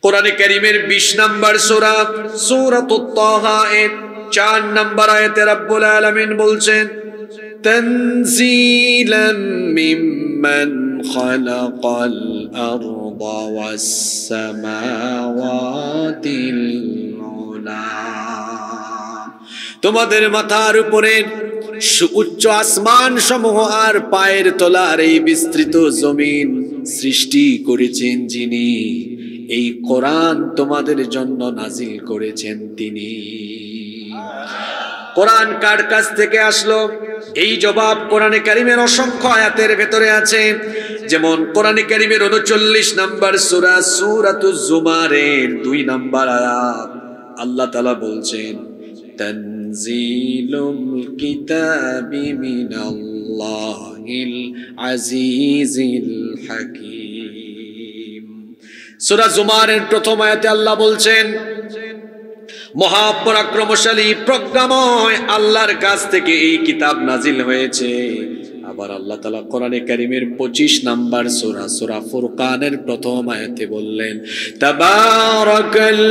কোরআনে কারীমের 20 নম্বর সূরা সূরাতুত তাহা এর 4 নম্বর আয়াতে রব্বুল আলামিন বলছেন তানজিলাম মিম্মান খালাকাল আরদা ওয়াস সামাওয়াতিল উলা। তোমাদের মাথার উপরে উচ্চ আসমান সমূহ আর পায়ের তলার এই বিস্তৃত জমিন সৃষ্টি করেছেন যিনি, এই কোরআন তোমাদের জন্য নাজিল করেছেন তিনি। কোরআন কার কাছ থেকে আসলো? এই জবাব কোরআনে কারীমের অসংখ্য আয়াতের ভেতরে আছে। যেমন কোরআনে কারীমের 39 নম্বর সূরা সূরাতুজ জুমারের 2 নম্বর আয়াত আল্লাহ তাআলা বলছেন তানজিলুল কিতাবি মিনাল্লাহিল আজিজিল হাকীম। সূরা জুমারের প্রথম আয়াতে আল্লাহ বলছেন মহাপরাক্রমশালী প্রজ্ঞাময় আল্লাহর কাছ থেকে এই কিতাব নাজিল হয়েছে। আবার আল্লাহ তাআলা কোরআনে কারীমের 25 নম্বর সূরা সূরা ফুরকানের প্রথম আয়াতে বললেন তাবারাকাল্লাযী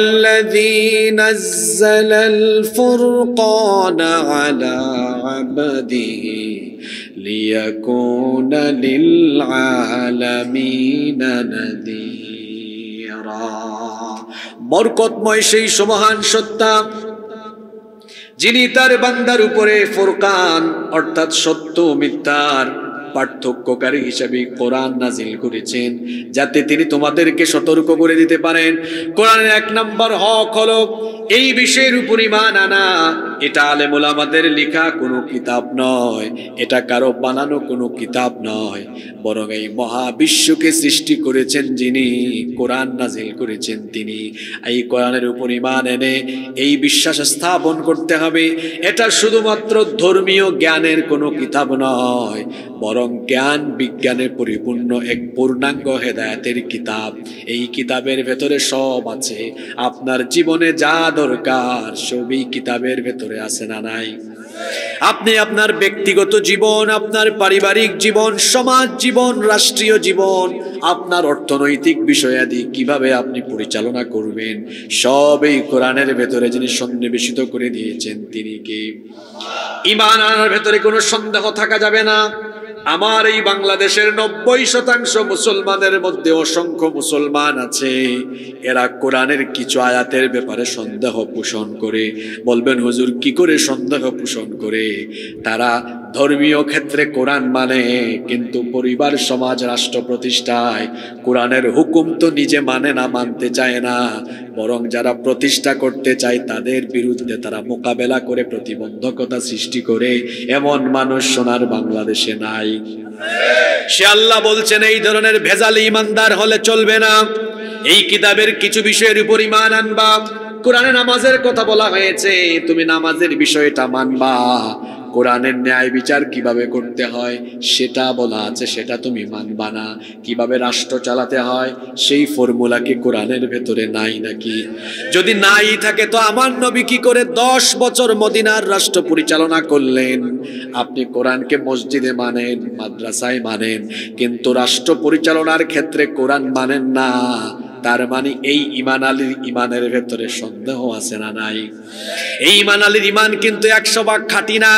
নাযালাল ফুরকানা আলা আবদিহি লিয়াকুনা লিল আলামিনা নাযীরা। বরকতময় সেই সুবহান সত্তা যিনি তার বান্দার উপরে ফুরকান অর্থাৎ সত্য মিথ্যার পার্থক্যকারী হিসেবে কোরআন নাজিল করেছেন, যাতে তিনি তোমাদেরকে সতর্ক করে দিতে পারেন। কোরআনের 1 নম্বর হক হলো এই বিষয়ের উপর ঈমান আনা। এটা আলেম ওলামাদের লেখা কোনো কিতাব নয়, এটা কারো বানানো কোনো কিতাব নয়, বরং এই মহাবিশ্বকে সৃষ্টি করেছেন যিনি, কোরআন নাজিল করেছেন তিনি। এই কোরআনের উপর ঈমান এনে এই বিশ্বাস স্থাপন করতে হবে এটা শুধুমাত্র ধর্মীয় জ্ঞানের কোনো কিতাব নয়, বরং জ্ঞান বিজ্ঞানে পরিপূর্ণ এক পূর্ণাঙ্গ হেদায়েতের কিতাব। এই কিতাবের ভেতরে সব আছে, আপনার জীবনে যা দরকার সবই কিতাবের ভেতরে আছে না নাই? আপনি আপনার ব্যক্তিগত জীবন, আপনার পারিবারিক জীবন, সমাজ জীবন, রাষ্ট্রীয় জীবন, আপনার অর্থনৈতিক বিষয়াদি কিভাবে আপনি পরিচালনা করবেন, সব এই কোরআনের ভেতরে যিনি সন্নিবেশিত করে দিয়েছেন তিনি কে? ঈমান আনার ভেতরে কোনো সন্দেহ থাকা যাবে না। আমার এই বাংলাদেশের 90% মুসলমানের মধ্যে অসংখ্য মুসলমান আছে, এরা কোরআনের কিছু আয়াতের ব্যাপারে সন্দেহ পোষণ করে। বলবেন হুজুর কি করে সন্দেহ পোষণ করে? তারা ধর্মীয় ক্ষেত্রে কোরআন মানে, কিন্তু পরিবার, সমাজ, রাষ্ট্র প্রতিষ্ঠায় কোরআনের হুকুম তো নিজে মানে না, মানতে চায় না, বরং যারা প্রতিষ্ঠা করতে চায় তাদের বিরুদ্ধে তারা মোকাবেলা করে প্রতিবন্ধকতা সৃষ্টি করে। এমন মানুষ সোনার বাংলাদেশে নাই। সে আল্লাহ বলছেন এই ধরনের ভেজাল ঈমানদার হলে চলবে না। এই কিতাবের কিছু বিষয়ের উপর ঈমান আনবা। কোরআনে নামাজের কথা বলা হয়েছে, তুমি নামাজের বিষয়টা মানবা। কোরআনের ন্যায় বিচার কিভাবে করতে হয় সেটা বলা আছে, সেটা তুমি মানবা না। কিভাবে রাষ্ট্র চালাতে হয় সেই ফর্মুলা কি কোরআনের ভেতরে নাই নাকি? যদি নাই থাকে তো আমার নবী কি করে 10 বছর মদিনার রাষ্ট্র পরিচালনা করলেন? আপনি কোরআনকে মসজিদে মানেন, মাদ্রাসায় মানেন, কিন্তু রাষ্ট্র পরিচালনার ক্ষেত্রে কোরআন মানেন না। তার মানে এই ঈমান আলীর ঈমানের ভেতরে সন্দেহ আছে না নাই? এই ঈমান আলীর ঈমান কিন্তু 100 ভাগ খাঁটি না।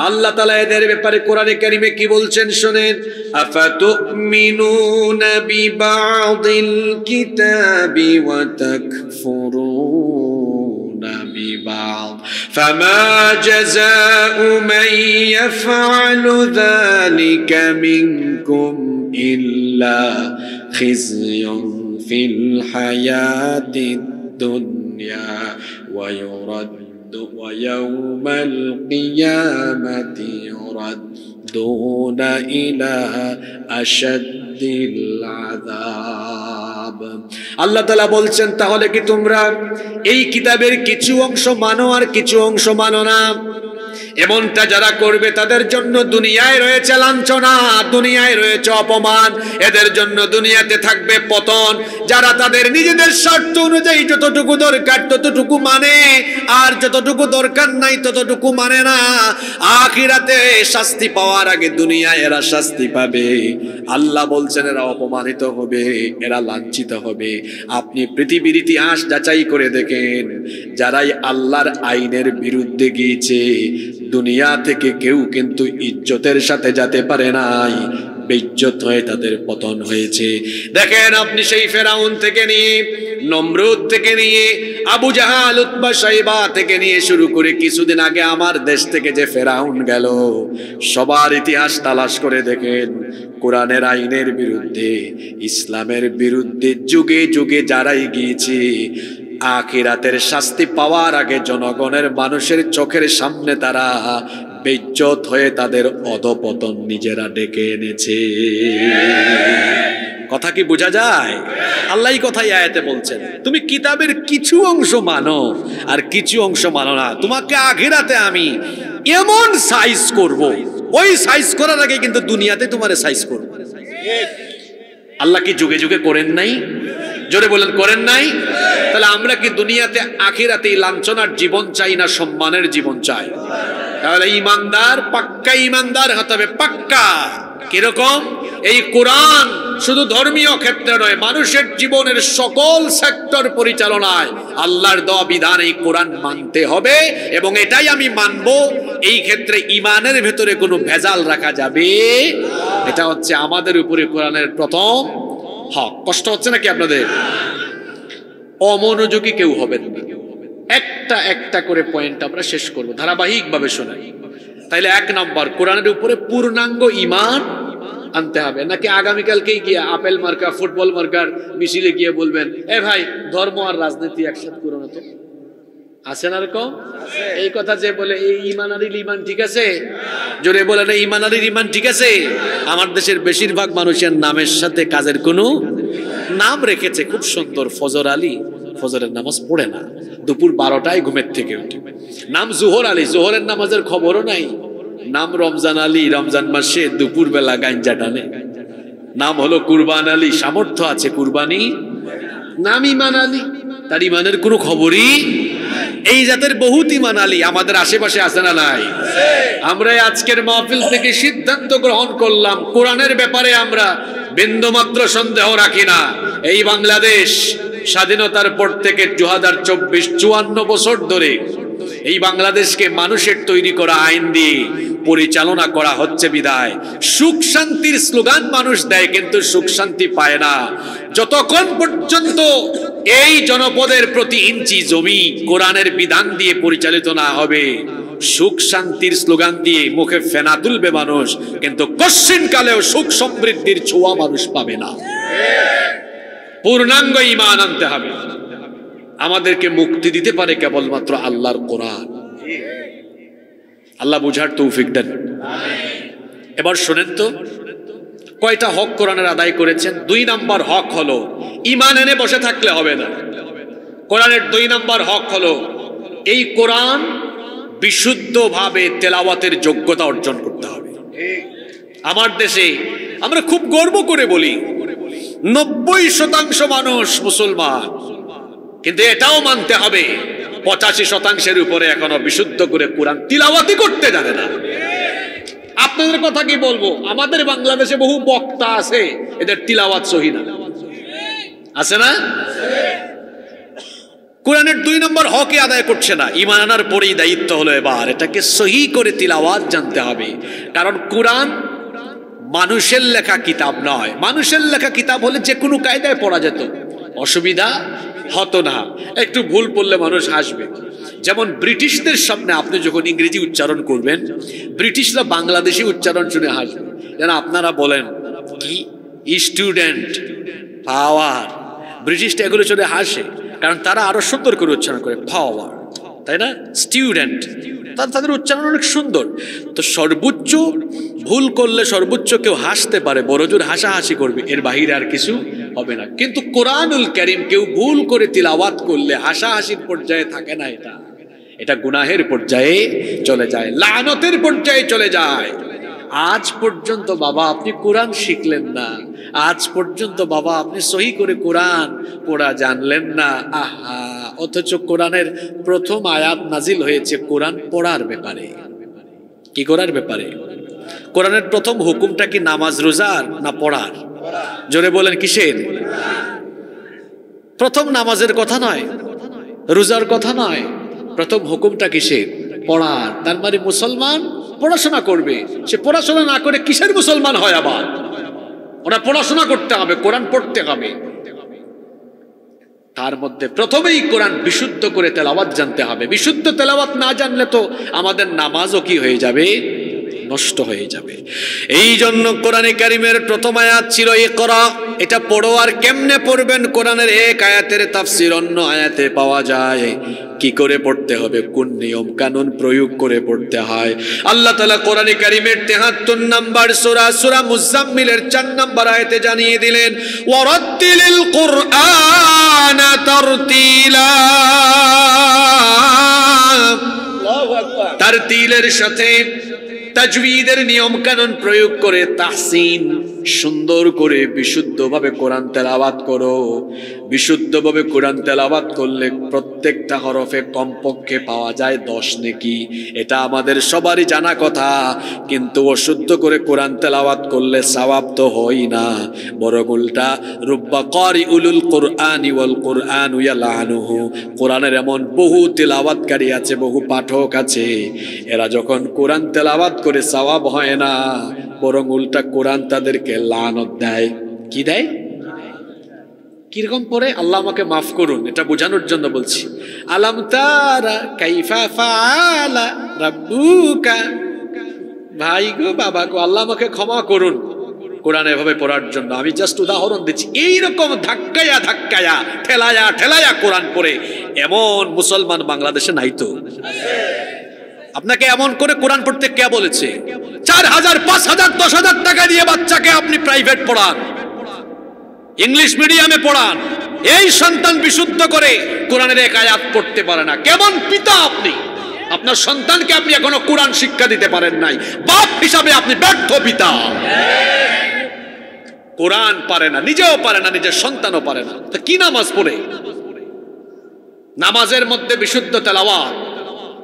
আল্লাহ তাআলা এদের ব্যাপারে কোরআনে কারীমে কি বলছেন শুনেন, আফাতুমিনুনা বিবাদিল কিতাবি ওয়া তাকফুরুনা বিবাদ ফামা জাযাউ মান ইয়াফআলু যালিকা মিনকুম ইল্লা খিzyun ফিল হায়াতিদ দুনিয়া ওয়া ইউরাদ্দু ওয়া ইয়াউমাল কিয়ামাতি ইউরাদ্দুনা ইলা আশাদ্দিল আযাব। আল্লাহ তাআলা বলছেন তাহলে কি তোমরা এই কিতাবের কিছু অংশ মানো আর কিছু অংশ মানো না? এমনটা যারা করবে তাদের জন্য দুনিয়ায় রয়েছে লাঞ্ছনা, দুনিয়ায় রয়েছে অপমান, এদের জন্য দুনিয়াতে থাকবে পতন। যারা তাদের নিজেদের স্বার্থ অনুযায়ী যতটুকু দরকার ততটুকু মানে, আর যতটুকু দরকার নাই ততটুকু মানে না, আখিরাতে শাস্তি পাওয়ার আগে দুনিয়ায় এরা শাস্তি পাবে। আল্লাহ বলছেন এরা অপমানিত হবে, এরা লাঞ্ছিত হবে। আপনি পৃথিবীর ইতিহাস যাচাই করে দেখেন, যারাই আল্লাহর আইনের বিরুদ্ধে গিয়েছে দুনিয়া থেকে কেউ কিন্তু ইজ্জতের সাথে যেতে পারে নাই, বেইজ্জত হয়ে তাদের পতন হয়েছে। দেখেন আপনি সেই ফেরাউন থেকে নিয়ে, নমরুদ থেকে নিয়ে, আবু জাহাল, উতবা, সাইবা থেকে নিয়ে শুরু করে কিছুদিন আগে আমার দেশ থেকে যে ফেরাউন গেল, সবার ইতিহাস তালাশ করে দেখেন, কোরআনের আইনের বিরুদ্ধে, ইসলামের বিরুদ্ধে যুগে যুগে যারাই গিয়েছে, আখিরাতের শাস্তি পাওয়ার আগে জনগণের মানুষের চোখের সামনে তারা বেইজ্জত হয়ে তাদের অধপতন নিজেরা ডেকে এনেছে। কথা কি বোঝা যায়? আল্লাহই কথাই আয়াতে বলছেন, তুমি কিতাবের কিছু অংশ মানো আর কিছু অংশ মানো না, তোমাকে আখিরাতে আমি এমন সাইজ করব, ওই সাইজ করার আগে কিন্তু দুনিয়াতে তোমার সাইজ করব। আল্লাহ কি যুগে যুগে করেন নাই? জোরে বলেন, করেন নাই? তাহলে আমরা কি দুনিয়াতে আখিরাতে লাঞ্ছনার জীবন চাই না সম্মানের জীবন চাই? তাহলে ইমানদার, পাক্কা ইমানদার হতে হবে, পাক্কা। কিরকম? এই কোরআন শুধু ধর্মীয় ক্ষেত্রে নয়, মানুষের জীবনের সকল সেক্টর পরিচালনায় আল্লাহর দেওয়া বিধান এই কোরআন মানতে হবে, এবং এটাই আমি মানব। এই ক্ষেত্রে ইমানের ভেতরে কোনো ভেজাল রাখা যাবে, এটা হচ্ছে আমাদের উপরে কোরআনের প্রথম হক। কষ্ট হচ্ছে নাকি আপনাদের? অমনোযোগী কেউ হবেন না, একটা একটা করে পয়েন্ট আমরা শেষ করব, ধারাবাহিকভাবে শোনাই। তাইলে 1 নম্বর, কোরআনের উপরে পূর্ণাঙ্গ ঈমান আনতে হবে। নাকি আগামীকালকেই গিয়ে আপেল মার্কা, ফুটবল মার্কার মিছিলে গিয়ে বলবেন, এ ভাই ধর্ম আর রাজনীতি একসাথে করো না তো? আছে না এরকম? এই কথা যে বলে এই ইমানারির ইমান ঠিক আছে, জোরে বলে না ইমানারির ইমান ঠিক আছে। আমার দেশের বেশিরভাগ মানুষের নামের সাথে কাজের কোনো নাম রেখেছে, খুব সুন্দর, ফজর আলী, ফজরের নামাজ পড়ে না, দুপুর 12টায় ঘুমের থেকে উঠে। নাম জোহর আলী, জোহরের নামাজের খবরও নাই। নাম রমজান আলী, রমজান মাসে দুপুর বেলা গাঞ্জা টানে। নাম হলো কুরবান আলী, সামর্থ্য আছে কুরবানি। নাম ইমান আলী, তার ইমানের কোনো খবরই। এই জাতের বহুত ইমান আলী আমাদের আশেপাশে আছে না নাই? আমরা আজকের মাহফিল থেকে সিদ্ধান্ত গ্রহণ করলাম, কোরআনের ব্যাপারে আমরা বিন্দুমাত্র সন্দেহ রাখি না। এই বাংলাদেশ স্বাধীনতার পর থেকে 2024 54 বছর ধরে এই বাংলাদেশকে মানুষের তৈরি করা আইন দিয়ে পরিচালনা করা হচ্ছে বিদায় সুখ শান্তির স্লোগান মানুষ দেয়, কিন্তু সুখ শান্তি পায় না। যতক্ষণ পর্যন্ত এই জনপদের প্রতি ইঞ্চি জমি কোরআনের বিধান দিয়ে পরিচালিত না হবে, সুখ শান্তির স্লোগান দিয়ে মুখে ফেনা তুলবে মানুষ, কিন্তু কশ্চিন কালেও সুখ সমৃদ্ধির ছোঁয়া মানুষ পাবে না। পূর্ণাঙ্গ ঈমান আনতে হবে। আমাদেরকে মুক্তি দিতে পারে কেবলমাত্র আল্লাহর কোরআন। আল্লাহ বুঝার তৌফিক দেন। এবার শোনেন তো, কয়টা হক কোরআনের আদায় করেছেন? 2 নম্বর হক হলো ঈমান এনে বসে থাকলে হবে না। কোরআনের 2 নম্বর হক হলো এই কোরআন বিশুদ্ধভাবে তেলাওয়াতের যোগ্যতা অর্জন করতে হবে। আমার দেশে আমরা খুব গর্ব করে বলি 90% মানুষ মুসলমান, কিন্তু এটাও মানতে হবে 85% উপরে এখনো বিশুদ্ধ করে কোরআন তিলাওয়াতি করতে জানে না। আপনাদের কথা কি বলবো, আমাদের বাংলাদেশে বহু বক্তা আছে, এদের তিলাওয়াত সহি না, আছে না? কোরআনের 2 নম্বর হকই আদায় করছে না। ঈমান আনার পরেই দায়িত্ব হলো এবার এটাকে সহি করে তিলাওয়াত জানতে হবে। কারণ কোরআন মানুষের লেখা কিতাব নয়। মানুষের লেখা কিতাব হলে যে কোনো কায়দায় পড়া যেত, অসুবিধা হতো না। একটু ভুল পড়লে মানুষ হাসবে। যেমন ব্রিটিশদের সামনে আপনি যখন ইংরেজি উচ্চারণ করবেন, ব্রিটিশরা বাংলাদেশি উচ্চারণ শুনে হাসবে। যেন আপনারা বলেন কি স্টুডেন্ট, পাওয়ার, ব্রিটিশটা এগুলো শুনে হাসে, কারণ তারা আরো সুন্দর করে উচ্চারণ করে পাওয়ার, তাই না? স্টুডেন্ট, তাদের উচ্চারণ অনেক সুন্দর। তো সর্বোচ্চ ভুল করলে সর্বোচ্চ কেউ হাসতে পারে, বড়জোর হাসাহাসি করবে, এর বাহিরে আর কিছু হবে না। কিন্তু কোরআনুল কারীম কেউ ভুল করে তিলাওয়াত করলে হাসাহাসির পর্যায়ে থাকে না। এটা গুনাহের পর্যায়ে চলে যায়, লানতের পর্যায়ে চলে যায়। আজ পর্যন্ত বাবা আপনি কোরআন শিখলেন না, আজ পর্যন্ত বাবা আপনি সহি করে কোরআন পড়া জানলেন না, আহা, অথচ কোরআনের প্রথম আয়াত নাজিল হয়েছে কোরআন পড়ার ব্যাপারে। কি করার ব্যাপারে? কোরআনের প্রথম হুকুমটা কি নামাজ রোজার না পড়ার? জোরে বলেন কিসের? প্রথম নামাজের কথা নয়, রোজার কথা নয়, প্রথম হুকুমটা কিসের? পড়ার। তার মানে মুসলমান পড়াশোনা করবে, সে পড়াশোনা না করে কিসের মুসলমান হয়? আবার ওরা পড়াশোনা করতে হবে, কোরআন পড়তে হবে। তার মধ্যে প্রথমেই কোরআন বিশুদ্ধ করে তেলাওয়াত জানতে হবে। বিশুদ্ধ তেলাওয়াত না জানলে তো আমাদের নামাজও কি হয়ে যাবে? নষ্ট হয়ে যাবে। এই জন্য কোরআনে কারিমের প্রথম আয়াত ছিল ইকরা। এটা পড়ো। আর কেমনে পড়বেন? কোরআনের এক আয়াতের তাফসীর অন্য আয়াতে পাওয়া যায়। কি করে পড়তে হবে, কোন নিয়ম কানুন প্রয়োগ করে পড়তে হয়, আল্লাহ তাআলা কোরআনে কারিমের ৭৩ নম্বর সূরা সূরা মুজাম্মিলের ৪ নম্বর আয়াতে জানিয়ে দিলেন, ওয়ারাত্তিলিল কুরআনা তারতিলা। আল্লাহু আকবার। তারতিলের সাথে তাজউইদের নিয়ম কানুন প্রয়োগ করে তাহসিন, সুন্দর করে বিশুদ্ধভাবে কোরআন তেলাওয়াত করো। বিশুদ্ধভাবে কোরআন তেলাওয়াত করলে প্রত্যেকটা হরফে কমপক্ষে পাওয়া যায় ১০ নেকি। এটা আমাদের সবারই জানা কথা, কিন্তু অশুদ্ধ করে কোরআন তেলাওয়াত করলে সওয়াব তো হয় না, বরং উল্টা রুব্বা কারিউল কুরআনি ওয়াল কুরআনু ইয়ালানুহু। কোরআনের এমন বহু তেলাওয়াতকারী আছে, বহু পাঠক আছে, এরা যখন কোরআন তেলাওয়াত করে সওয়াব হয় না, বরং উল্টা কোরআন তাদেরকে লানত দেয়। কি দেয়? কিরকম পড়ে? আল্লাহ আমাকে মাফ করুন, এটা বোঝানোর জন্য বলছি। আলাম তারা কাইফা ফাআলা রাব্বুকা। ভাই গো, বাবা গো, আল্লাহ আমাকে ক্ষমা করুন কোরআন এভাবে পড়ার জন্য। আমি জাস্ট উদাহরণ দিচ্ছি। এইরকম ধাক্কায়া ধাক্কায়া ঠেলায়া ঠেলায়া কোরআন পড়ে এমন মুসলমান বাংলাদেশে নাই তো? আপনাকে এমন করে কোরআন পড়তে কে বলেছে? ৪,০০০, ৫,০০০, ১০,০০০ টাকা দিয়ে বাচ্চাকে আপনি প্রাইভেট পড়ান, ইংলিশ মিডিয়ামে পড়ান, এই সন্তান বিশুদ্ধ করে কোরআনের এক আয়াত পড়তে পারে না। কেমন পিতা আপনি? আপনার সন্তানকে আপনি এখনো কোরআন শিক্ষা দিতে পারেন নাই। বাপ হিসাবে আপনি ব্যর্থ পিতা। কোরআন পারে না, নিজেও পারে না, নিজের সন্তানও পারে না, তা কি নামাজ পড়ে? নামাজের মধ্যে বিশুদ্ধ তেলাওয়াত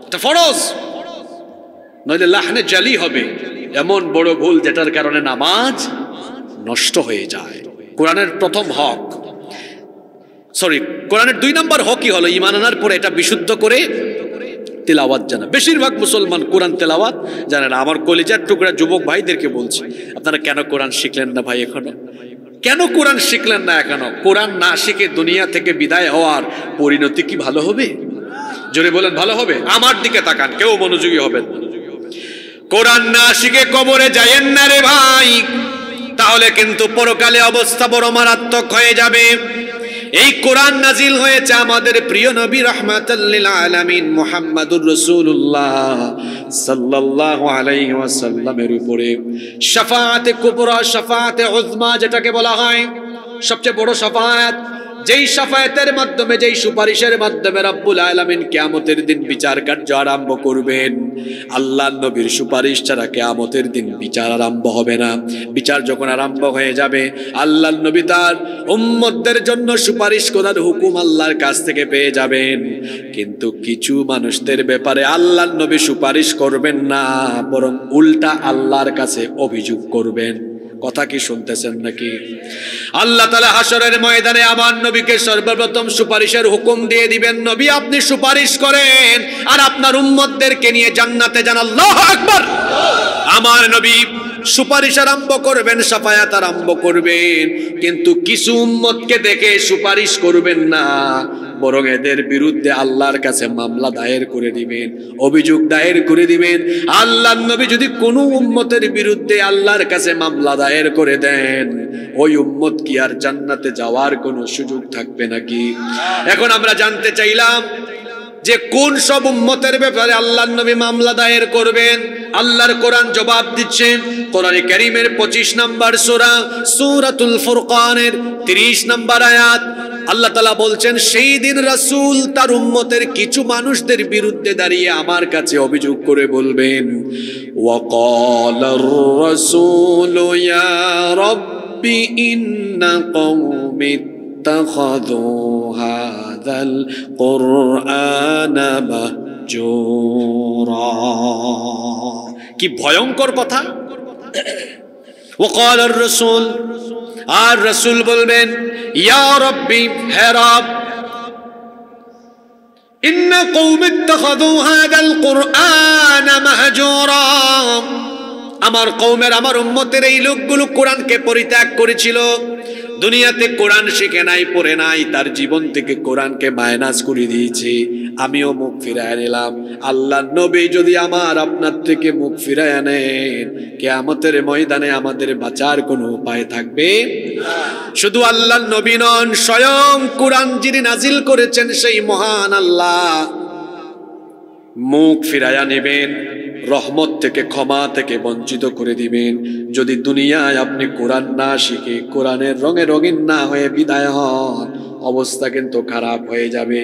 এটা ফরজ, নইলে লাহনে জালি হবে। এমন বড় ভুল যেটার কারণে নামাজ নষ্ট হয়ে যায়। কোরআনের প্রথম হক, কোরআনের ২ নম্বর হকই হলো ঈমান আনার পরে এটা বিশুদ্ধ করে তেলাওয়াত জানা। বেশিরভাগ মুসলমান কোরআন তেলাওয়াত জানে না। আমার কলিজার টুকরা যুবক ভাইদেরকে বলছি, আপনারা কেন কোরআন শিখলেন না ভাই এখনো? কেন কোরআন শিখলেন না এখনো? কোরআন না শিখে দুনিয়া থেকে বিদায় হওয়ার পরিণতি কি ভালো হবে? জোরে বলেন, ভালো হবে? আমার দিকে তাকান, কেউ মনোযোগী হবেন। কোরআন না শিখে কবরে যায়েন না রে ভাই, তাহলে কিন্তু পরকালে অবস্থা বড় মারাত্মক হয়ে যাবে। এই কোরআন নাজিল হয়েছে আমাদের প্রিয় নবী রাহমাতাল লিল আলামিন মুহাম্মাদুর রাসূলুল্লাহ সাল্লাল্লাহু আলাইহি ওয়াসাল্লামের উপরে। শাফাআতে কুবরা, শাফাআতে উযমা যেটাকে বলা হয়, সবচেয়ে বড় শাফাআত, যেই শাফায়াতের মাধ্যমে, যেই সুপারিশের মাধ্যমে রব্বুল আলামিন কিয়ামতের দিন বিচার কার্য আরম্ভ করবেন। আল্লাহর নবীর সুপারিশ ছাড়া কিয়ামতের দিন বিচার আরম্ভ হবে না। বিচার যখন আরম্ভ হয়ে যাবে, আল্লাহর নবী তার উম্মতদের জন্য সুপারিশ করার হুকুম আল্লাহর কাছ থেকে পেয়ে যাবেন। কিন্তু কিছু মানুষদের ব্যাপারে আল্লাহর নবী সুপারিশ করবেন না, বরং উল্টা আল্লাহর কাছে অভিযোগ করবেন। কথা কি শুনতেছেন নাকি? আল্লাহ তাআলা হাশরের ময়দানে আমার নবীকে সর্বপ্রথম সুপারিশের হুকুম দিয়ে দিবেন, নবী আপনি সুপারিশ করেন আর আপনার উম্মতদেরকে নিয়ে জান্নাতে যান। আল্লাহু আকবার। আমার নবী সুপারিশ আরম্ভ করবেন, শাফায়াত আরম্ভ করবেন, কিন্তু কিছু উম্মতকে দেখে সুপারিশ করবেন না, বরং এদের বিরুদ্ধে আল্লাহর কাছে মামলা দায়ের করে দিবেন, অভিযোগ দায়ের করে দিবেন। আল্লাহর নবী যদি কোনো উম্মতের বিরুদ্ধে আল্লাহর কাছে মামলা দায়ের করে দেন, ওই উম্মত কি আর জান্নাতে যাওয়ার কোনো সুযোগ থাকবে নাকি? এখন আমরা জানতে চাইলাম যে কোন সব উম্মতের ব্যাপারে আল্লাহর নবী মামলা দায়ের করবেন। আল্লাহর কোরআন জবাব দিচ্ছে। কোরআনে কারীমের 25 নম্বর সূরা সূরাতুল ফুরকানের 30 নম্বর আয়াত আল্লাহ তাআলা বলছেন, সেই দিন রাসূল তার উম্মতের কিছু মানুষদের বিরুদ্ধে দাঁড়িয়ে আমার কাছে অভিযোগ করে বলবেন, ওয়াকালার রাসূলু ইয়া রাব্বি ইন্না কওমি ইত্তাখাযু হাযাল কুরআনা মাহজুরা। কি ভয়ঙ্কর কথা। ওয়াকালার রাসূল, আর রাসূল বলবেন, ইয়া রাব্বি, হে রব, ইন্না কওমি ইত্তাখাযু হাযাল কুরআনা মাহজুরা, আমার কওমের, আমার উম্মতের এই লোকগুলো কোরআনকে পরিত্যাগ করেছিল, দুনিয়াতে কোরআন শিখে নাই, পড়ে নাই, তার জীবন থেকে কোরআনকে মাইনাস করে দিয়েছে। আমিও মুখ ফিরায় নিলাম। আল্লাহ নবী যদি আমার আপনার থেকে মুখ ফিরায় আনেন, কিয়ামতের ময়দানে আমাদের বাঁচার কোনো উপায় থাকবে? শুধু আল্লাহ নবী নন, স্বয়ং কোরআন যিনি নাজিল করেছেন সেই মহান আল্লাহ মুখ ফিরায়া নেবেন, রহমত থেকে, ক্ষমা থেকে বঞ্চিত করে দিবেন। যদি দুনিয়ায় আপনি কোরআন না শিখে, কোরআনের রঙে রঙিন না হয়ে বিদায় হন, অবস্থা কিন্তু খারাপ হয়ে যাবে।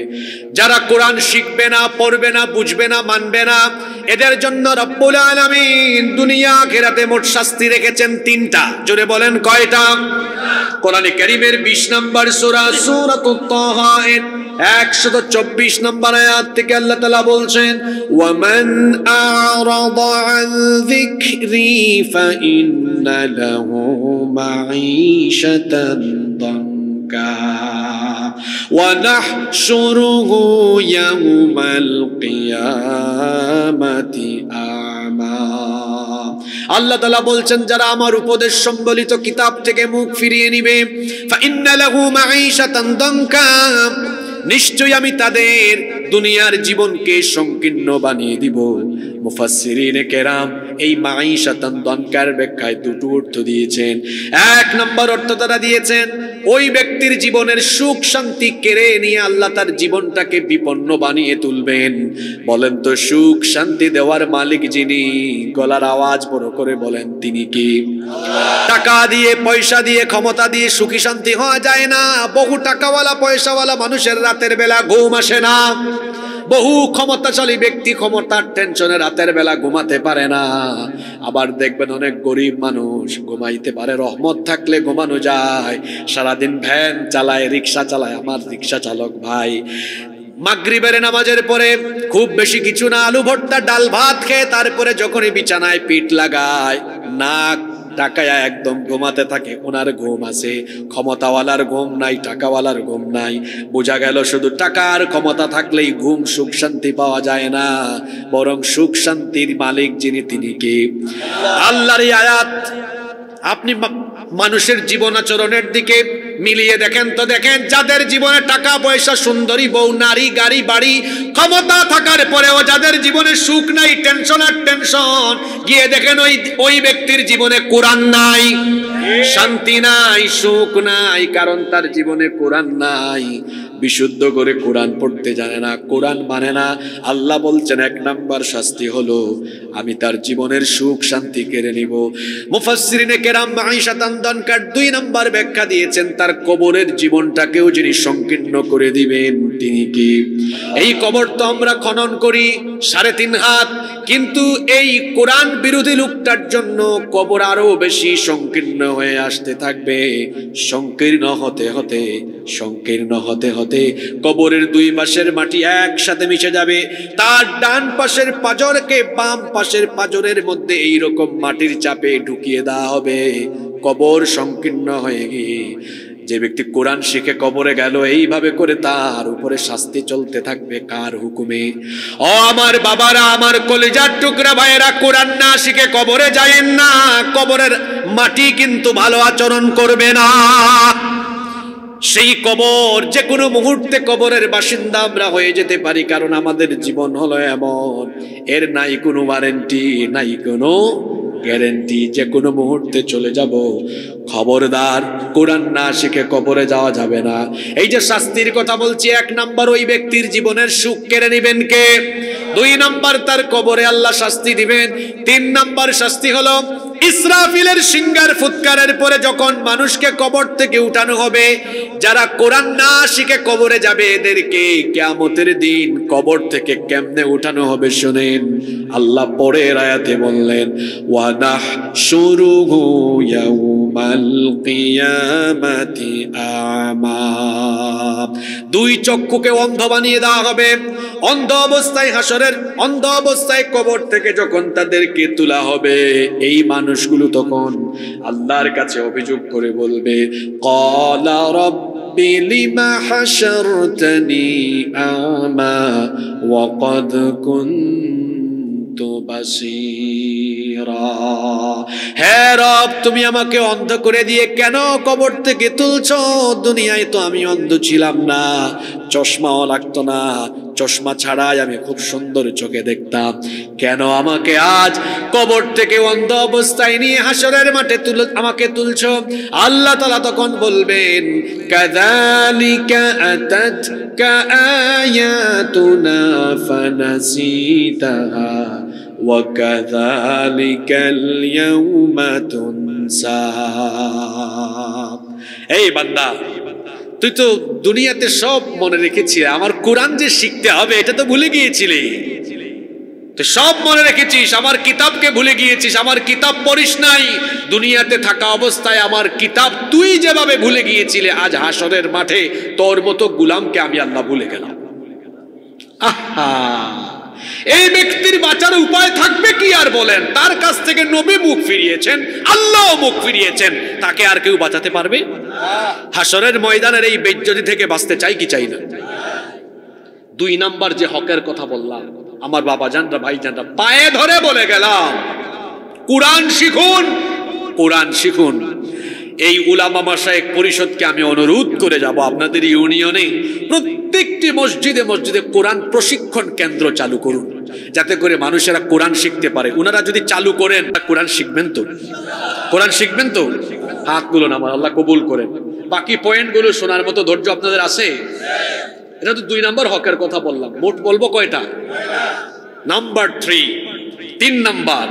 যারা কোরআন শিখবে না, পড়বে না, বুঝবে না, মানবে না, এদের জন্য রব্বুল আলামিন দুনিয়া আখিরাতে মোট শাস্তি রেখেছেন 3টা। জোরে বলেন কয়টা? কোরআনে কারীমের 20 নম্বর সূরা সূরাতুত তাহা এর 124 নম্বর আয়াত থেকে আল্লাহ তাআলা বলছেন, ওয়ামান আ'রাদা আন যিকরি ফাইন্না লাহু মাঈশাতান দানকা ওয়া নাহশুরুহু ইয়াওমাল কিয়ামাতি আমা। আল্লাহ তাআলা বলছেন, যারা আমার উপদেশ সম্বলিত কিতাব থেকে মুখ ফিরিয়ে নিবে, ফাইন্না লাহু মাঈশাতান দানকা, নিশ্চয়ই আমি তাদের দুনিয়ার জীবনকে সংকীর্ণ বানিয়ে দিব। মুফাসসিরিনে কেরাম এই মাঈশাতান দানকার ব্যাখ্যায় 2টো অর্থ দিয়েছেন। 1 নম্বর অর্থ তারা দিয়েছেন, ওই ব্যক্তির জীবনের সুখ শান্তি কেড়ে নিয়ে আল্লাহ তার জীবনটাকে বিপন্ন বানিয়ে তুলবেন। বলেন তো, সুখ শান্তি দেওয়ার মালিক যিনি, গলার আওয়াজ বড় করে বলেন, তিনি কি? টাকা দিয়ে, পয়সা দিয়ে, ক্ষমতা দিয়ে সুখী শান্তি হওয়া যায় না। বহু টাকাওয়ালা, পয়সাওয়ালা মানুষের রাতের বেলা ঘুম আসে না। বহু ক্ষমতাশালী ব্যক্তি ক্ষমতার টেনশনে রাতের বেলা ঘুমাতে পারে না। আবার দেখবেন অনেক গরিব মানুষ ঘুমাইতে পারে, রহমত থাকলে ঘুমানো যায়। সারাদিন ভ্যান চালায়, রিক্সা চালায়। আমার রিক্সা চালক ভাই মাগরিবের নামাজের পরে খুব বেশি কিছু না, আলু ভর্তা, ডাল ভাত খেয়ে তারপরে যখনই বিছানায় পিঠ লাগায়, নাক টাকায় একদম ঘুমাতে থাকে। ওনার ঘুম আছে, ক্ষমতাওয়ালার ঘুম নাই, টাকাওয়ালার ঘুম নাই। বোঝা গেল শুধু টাকার ক্ষমতা থাকলেই ঘুম, সুখ শান্তি পাওয়া যায় না, বরং সুখ শান্তির মালিক যিনি, তিনি কি? আল্লাহর এই আয়াত আপনি মানুষের জীবন আচরণের দিকে মিলিয়ে দেখেন তো দেখেন, যাদের জীবনে টাকা পয়সা, সুন্দরী বউ, নারী, গাড়ি, বাড়ি, ক্ষমতা থাকার পরেও যাদের জীবনে সুখ নাই, টেনশন আর টেনশন, গিয়ে দেখেন ওই ব্যক্তির জীবনে কোরআন নাই, শান্তি নাই, সুখ নাই। কারণ তার জীবনে কোরআন নাই, বিশুদ্ধ করে কোরআন পড়তে জানে না, কোরআন মানে না। আল্লাহ বলছেন 1 নম্বর শাস্তি হলো আমি তার জীবনের সুখ শান্তি কেড়ে নিব। মুফাসসিরিনে কেরাম মাঈশাতান দানকার 2 নম্বর ব্যাখ্যা দিয়েছেন, তার কবরের জীবনটাকেও যিনি সংকীর্ণ করে দিবেন, তিনি কি? এই কবর তো আমরা খনন করি 3.5 হাত, কিন্তু এই কোরআন বিরোধী লোকটার জন্য কবর আরো বেশি সংকীর্ণ হয়ে আসতে থাকবে। সংকীর্ণ হতে হতে, সংকীর্ণ হতে হতে কবরের 2 পাশের মাটি একসাথে মিশে যাবে। তার ডান পাশের পাঁজরকে বাম পাশের পাঁজরের মধ্যে এইরকম মাটির চাপে ঢুকিয়ে দেওয়া হবে। কবর সংকীর্ণ হয়ে গিয়ে যে ব্যক্তি কোরআন শিখে কবরে গেল, এইভাবে করে তার উপরে শাস্তি চলতে থাকবে। কার হুকুমে? ও আমার বাবারা, আমার কলিজার টুকরা ভাইয়েরা, কোরআন না শিখে কবরে যায়েন না। কবরের মাটি কিন্তু ভালো আচরণ করবে না। সেই কবর যে কোনো মুহূর্তে কবরের বাসিন্দা আমরা হয়ে যেতে পারি, কারণ আমাদের জীবন হলো এমন, এর নাই কোনো ওয়ারেন্টি, নাই কোনো গ্যারান্টি যে কোনো মুহূর্তে চলে যাব। খবরদার, কোরআন না শিখে কবরে যাওয়া যাবে না। এই যে শাস্তির কথা বলছি, 1 নাম্বার ওই ব্যক্তির জীবনের সুখ কেড়ে নেবেন কে? 2 নাম্বার তার কবরে আল্লাহ শাস্তি দিবেন। 3 নাম্বার শাস্তি হলো ইসরাফিলের সিংহার ফুৎকারের পরে যখন মানুষকে কবর থেকে উঠানো হবে, যারা কোরআন না শিখে কবরে যাবে এদেরকে কিয়ামতের দিন কবর থেকে কেমনে উঠানো হবে শুনেন। আল্লাহ পরের আয়াতে বললেন, ওয়া নাহশুরুহু ইয়াউমাল কিয়ামাতি আমা। 2 চক্ষুকে অন্ধ বানিয়ে দেওয়া হবে। অন্ধ অবস্থায় হাসরের অন্ধ অবস্থায় কবর থেকে যখন তাদেরকে তোলা হবে, এই মানুষগুলো তখন আল্লাহর কাছে অভিযোগ করে বলবে, ক্বালা রাব্বি লিমা হাশারতানি আমা ওয়া ক্বাদ কুনতু বাসীরা। হে রব, তুমি আমাকে অন্ধ করে দিয়ে কেন কবর থেকে তুলছো? দুনিয়ায় তো আমি অন্ধ ছিলাম না, চশমাও লাগতো না, চশমা ছাড়াই আমি খুব সুন্দর চোখে দেখতাম, কেন আমাকে আজ কবর থেকে অন্ধ অবস্থায় নিয়ে হাসরের মাঠে আমাকে তুলছো? আল্লাহ তাআলা তখন বলবেন, কাযালিকা আতাতকা আয়াতুনা ফানাসিতাহা ওয়া কাযালিকাল ইয়াউমা তুনসা। এই বান্দা, তুই তো দুনিয়াতে সব মনে রেখেছিস, আমার কোরআন যে শিখতে হবে এটা তো ভুলে গিয়েছিলি। তুই সব মনে রেখেছিস, আমার কিতাবকে ভুলে গিয়েছিস, আমার কিতাব পড়িস নাই। দুনিয়াতে থাকা অবস্থায় আমার কিতাব তুই যেভাবে ভুলে গিয়েছিলে, আজ হাসরের মাঠে তোর মতো গোলামকে আমি আল্লাহ ভুলে গেলাম। আহা, এই ব্যক্তির বাঁচার উপায় থাকবে কি আর বলেন? তার কাছ থেকে নবী মুখ ফিরিয়েছেন, আল্লাহ মুখ ফিরিয়েছেন, তাকে আর কেউ বাঁচাতে পারবে? হাসরের ময়দানের এই বেজ্জতি থেকে বাঁচতে চাই কি চাই না? 2 নাম্বার যে হকের কথা বললাম, আমার বাবা জানরা ভাই জানরা পায়ে ধরে বলে গেলাম, কোরআন শিখুন, কোরআন শিখুন। এই উলামা মাশায়েখ পরিষদকে আমি অনুরোধ করে যাব, আপনাদের ইউনিয়নে প্রত্যেকটি মসজিদে মসজিদে কোরআন প্রশিক্ষণ কেন্দ্র চালু করুন, যাতে করে মানুষেরা কোরআন শিখতে পারে। ওনারা যদি চালু করেন, কোরআন শিখবেন তো? কোরআন শিখবেন তো? হাতগুলো নামান, আল্লাহ কবুল করেন। বাকি পয়েন্টগুলো শোনার মতো ধৈর্য আপনাদের আছে? এটা তো 2 নাম্বার হকের কথা বললাম, মোট বলবো কয়টা? নাম্বার 3 নাম্বার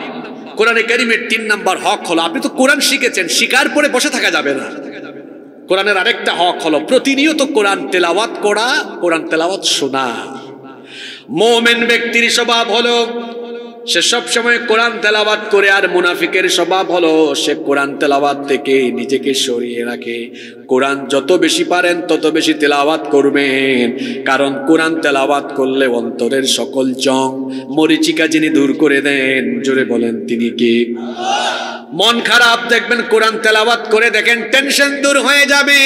কোরআনে কারীমের 3 নাম্বার হক হলো, আপনি তো কোরআন শিখেছেন, শিকার পরে বসে থাকা যাবে না। কোরআনের আরেকটা হক হলো প্রতিনিয়ত কোরআন তেলাওয়াত করা, কোরআন তেলাওয়াত শোনা। মুমিন ব্যক্তির স্বভাব হলো সে সব সময় কোরআন তেলাওয়াত করে, আর মুনাফিকের স্বভাব হলো সে কোরআন তেলাওয়াত থেকে নিজেকে সরিয়ে রাখে। কোরআন যত বেশি পারেন তত বেশি তেলাওয়াত করবেন, কারণ কোরআন তেলাওয়াত করলে অন্তরের সকল জং মরিচিকা যিনি দূর করে দেন, জোরে বলেন তিনি কে? মন খারাপ দেখবেন কোরআন তেলাওয়াত করে দেখেন টেনশন দূর হয়ে যাবে,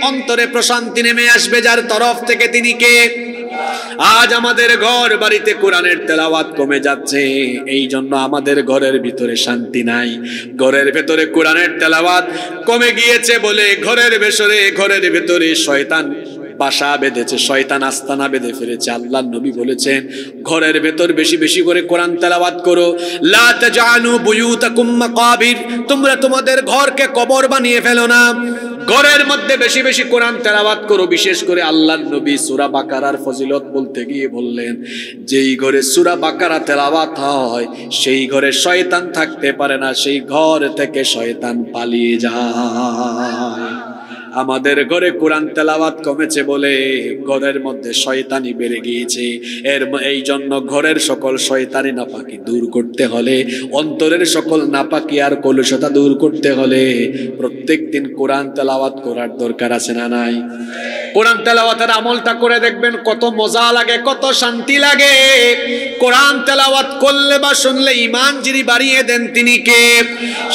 অন্তরে প্রশান্তি নেমে আসবে, যার তরফ থেকে তিনি কে? আজ আমাদের ঘর বাড়িতে কোরআনের তেলাওয়াত কমে যাচ্ছে, এই জন্য আমাদের ঘরের ভিতরে শান্তি নাই। ঘরের ভেতরে কোরআনের তেলাওয়াত কমে গিয়েছে বলে ঘরের ভেতরে শয়তান বাসা বেঁধেছে, শয়তান আস্তানা বেঁধে ফেলেছে। আল্লাহর নবী বলেছেন, ঘরের ভেতর বেশি বেশি করে কোরআন তেলাওয়াত করো। লা তাজআলু বুয়ুতাকুম মাকাবির, তোমরা তোমাদের ঘরকে কবর বানিয়ে ফেলো না। ঘরের মধ্যে বেশি বেশি কোরআন তেলাওয়াত করো। বিশেষ করে আল্লাহর নবী সূরা বাকারার ফজিলত বলতে গিয়ে বললেন, যেই ঘরে সূরা বাকারা তেলাওয়াত হয় সেই ঘরে শয়তান থাকতে পারে না, সেই ঘর থেকে শয়তান পালিয়ে যায়। আমাদের ঘরে কোরআন তেলাওয়াত কমেছে বলে ঘরের মধ্যে শয়তানি বেড়ে গিয়েছে। এই জন্য ঘরের সকল শয়তানি নাপাকি দূর করতে হলে, অন্তরের সকল নাপাকি আর কলুষতা দূর করতে হলে প্রত্যেক দিন কোরআন তেলাওয়াত করার দরকার আছে না নাই? কোরআন তেলাওয়াতের আমলটা করে দেখবেন কত মজা লাগে, কত শান্তি লাগে। কোরআন তেলাওয়াত করলে বা শুনলে ঈমান যিনি বাড়িয়ে দেন তিনি কে?